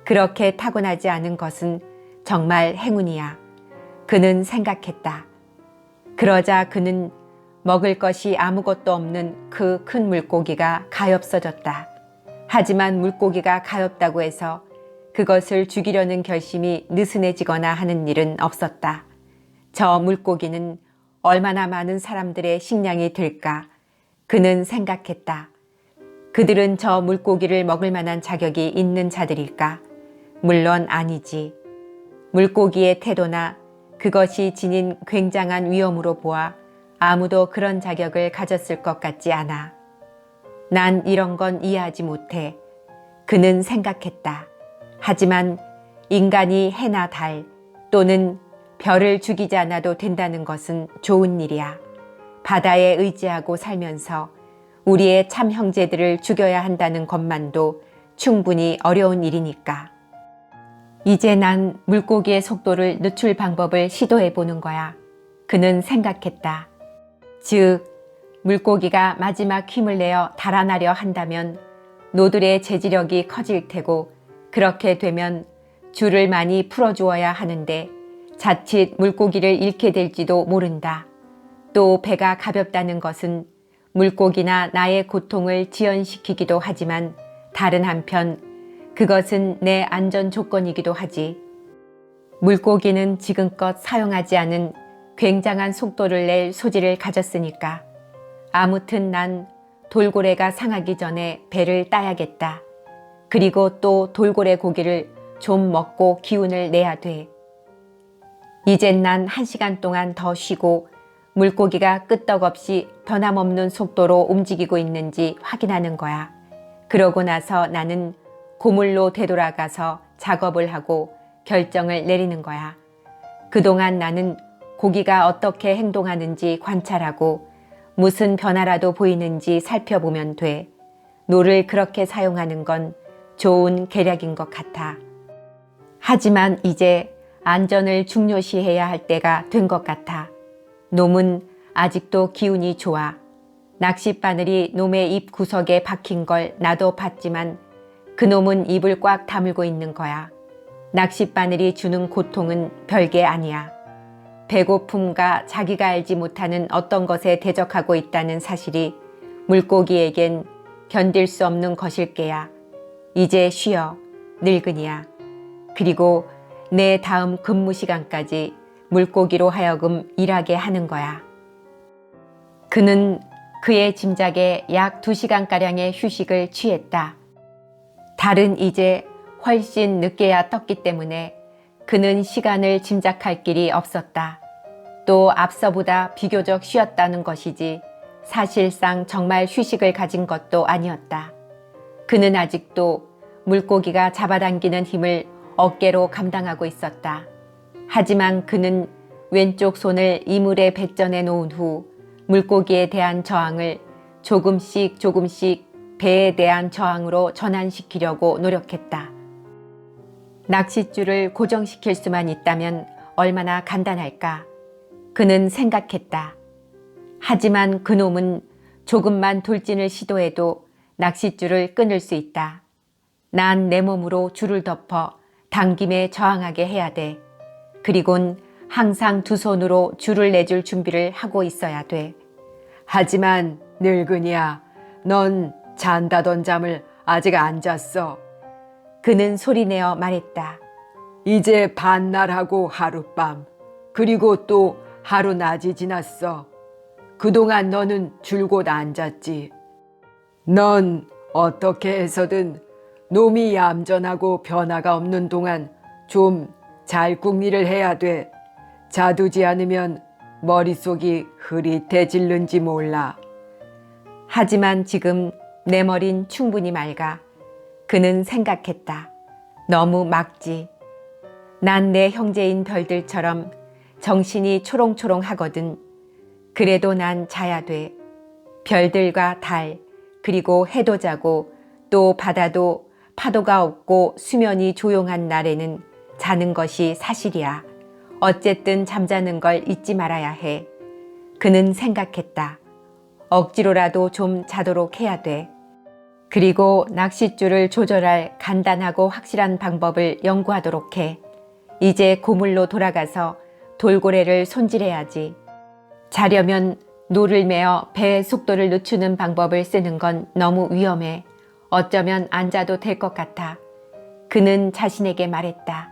그렇게 타고나지 않은 것은 정말 행운이야. 그는 생각했다. 그러자 그는 먹을 것이 아무것도 없는 그 큰 물고기가 가엾어졌다. 하지만 물고기가 가엾다고 해서 그것을 죽이려는 결심이 느슨해지거나 하는 일은 없었다. 저 물고기는 얼마나 많은 사람들의 식량이 될까? 그는 생각했다. 그들은 저 물고기를 먹을 만한 자격이 있는 자들일까? 물론 아니지. 물고기의 태도나 그것이 지닌 굉장한 위험으로 보아 아무도 그런 자격을 가졌을 것 같지 않아. 난 이런 건 이해하지 못해. 그는 생각했다. 하지만 인간이 해나 달 또는 별을 죽이지 않아도 된다는 것은 좋은 일이야. 바다에 의지하고 살면서 우리의 참 형제들을 죽여야 한다는 것만도 충분히 어려운 일이니까. 이제 난 물고기의 속도를 늦출 방법을 시도해 보는 거야. 그는 생각했다. 즉, 물고기가 마지막 힘을 내어 달아나려 한다면 노들의 제지력이 커질 테고 그렇게 되면 줄을 많이 풀어주어야 하는데 자칫 물고기를 잃게 될지도 모른다. 또 배가 가볍다는 것은 물고기나 나의 고통을 지연시키기도 하지만 다른 한편 그것은 내 안전 조건이기도 하지. 물고기는 지금껏 사용하지 않은 굉장한 속도를 낼 소질을 가졌으니까. 아무튼 난 돌고래가 상하기 전에 배를 따야겠다. 그리고 또 돌고래 고기를 좀 먹고 기운을 내야 돼. 이젠 난 1시간 동안 더 쉬고 물고기가 끄떡없이 변함없는 속도로 움직이고 있는지 확인하는 거야. 그러고 나서 나는 고물로 되돌아가서 작업을 하고 결정을 내리는 거야. 그동안 나는 고기가 어떻게 행동하는지 관찰하고 무슨 변화라도 보이는지 살펴보면 돼. 노를 그렇게 사용하는 건 좋은 계략인 것 같아. 하지만 이제 안전을 중요시해야 할 때가 된 것 같아. 놈은 아직도 기운이 좋아. 낚싯바늘이 놈의 입 구석에 박힌 걸 나도 봤지만 그놈은 입을 꽉 다물고 있는 거야. 낚싯바늘이 주는 고통은 별게 아니야. 배고픔과 자기가 알지 못하는 어떤 것에 대적하고 있다는 사실이 물고기에겐 견딜 수 없는 것일 게야. 이제 쉬어, 늙은이야. 그리고 내 다음 근무 시간까지 물고기로 하여금 일하게 하는 거야. 그는 그의 짐작에 약 2시간가량의 휴식을 취했다. 달은 이제 훨씬 늦게야 떴기 때문에 그는 시간을 짐작할 길이 없었다. 또 앞서보다 비교적 쉬었다는 것이지 사실상 정말 휴식을 가진 것도 아니었다. 그는 아직도 물고기가 잡아당기는 힘을 어깨로 감당하고 있었다. 하지만 그는 왼쪽 손을 이물에 배전해 놓은 후 물고기에 대한 저항을 조금씩 배에 대한 저항으로 전환시키려고 노력했다. 낚싯줄을 고정시킬 수만 있다면 얼마나 간단할까? 그는 생각했다. 하지만 그놈은 조금만 돌진을 시도해도 낚싯줄을 끊을 수 있다. 난 내 몸으로 줄을 덮어 당김에 저항하게 해야 돼. 그리곤 항상 두 손으로 줄을 내줄 준비를 하고 있어야 돼. 하지만 늙은이야, 넌 잔다던 잠을 아직 안 잤어. 그는 소리내어 말했다. 이제 반날하고 하룻밤, 그리고 또 하루 낮이 지났어. 그동안 너는 줄곧 앉았지. 넌 어떻게 해서든 놈이 얌전하고 변화가 없는 동안 좀 잘궁리를 해야 돼. 자두지 않으면 머릿속이 흐릿해질는지 몰라. 하지만 지금 내 머린 충분히 맑아. 그는 생각했다. 너무 맑지. 난 내 형제인 별들처럼 정신이 초롱초롱하거든. 그래도 난 자야 돼. 별들과 달, 그리고 해도 자고 또 바다도 파도가 없고 수면이 조용한 날에는 자는 것이 사실이야. 어쨌든 잠자는 걸 잊지 말아야 해. 그는 생각했다. 억지로라도 좀 자도록 해야 돼. 그리고 낚싯줄을 조절할 간단하고 확실한 방법을 연구하도록 해. 이제 고물로 돌아가서 돌고래를 손질해야지. 자려면 노를 메어 배의 속도를 늦추는 방법을 쓰는 건 너무 위험해. 어쩌면 안 자도 될 것 같아. 그는 자신에게 말했다.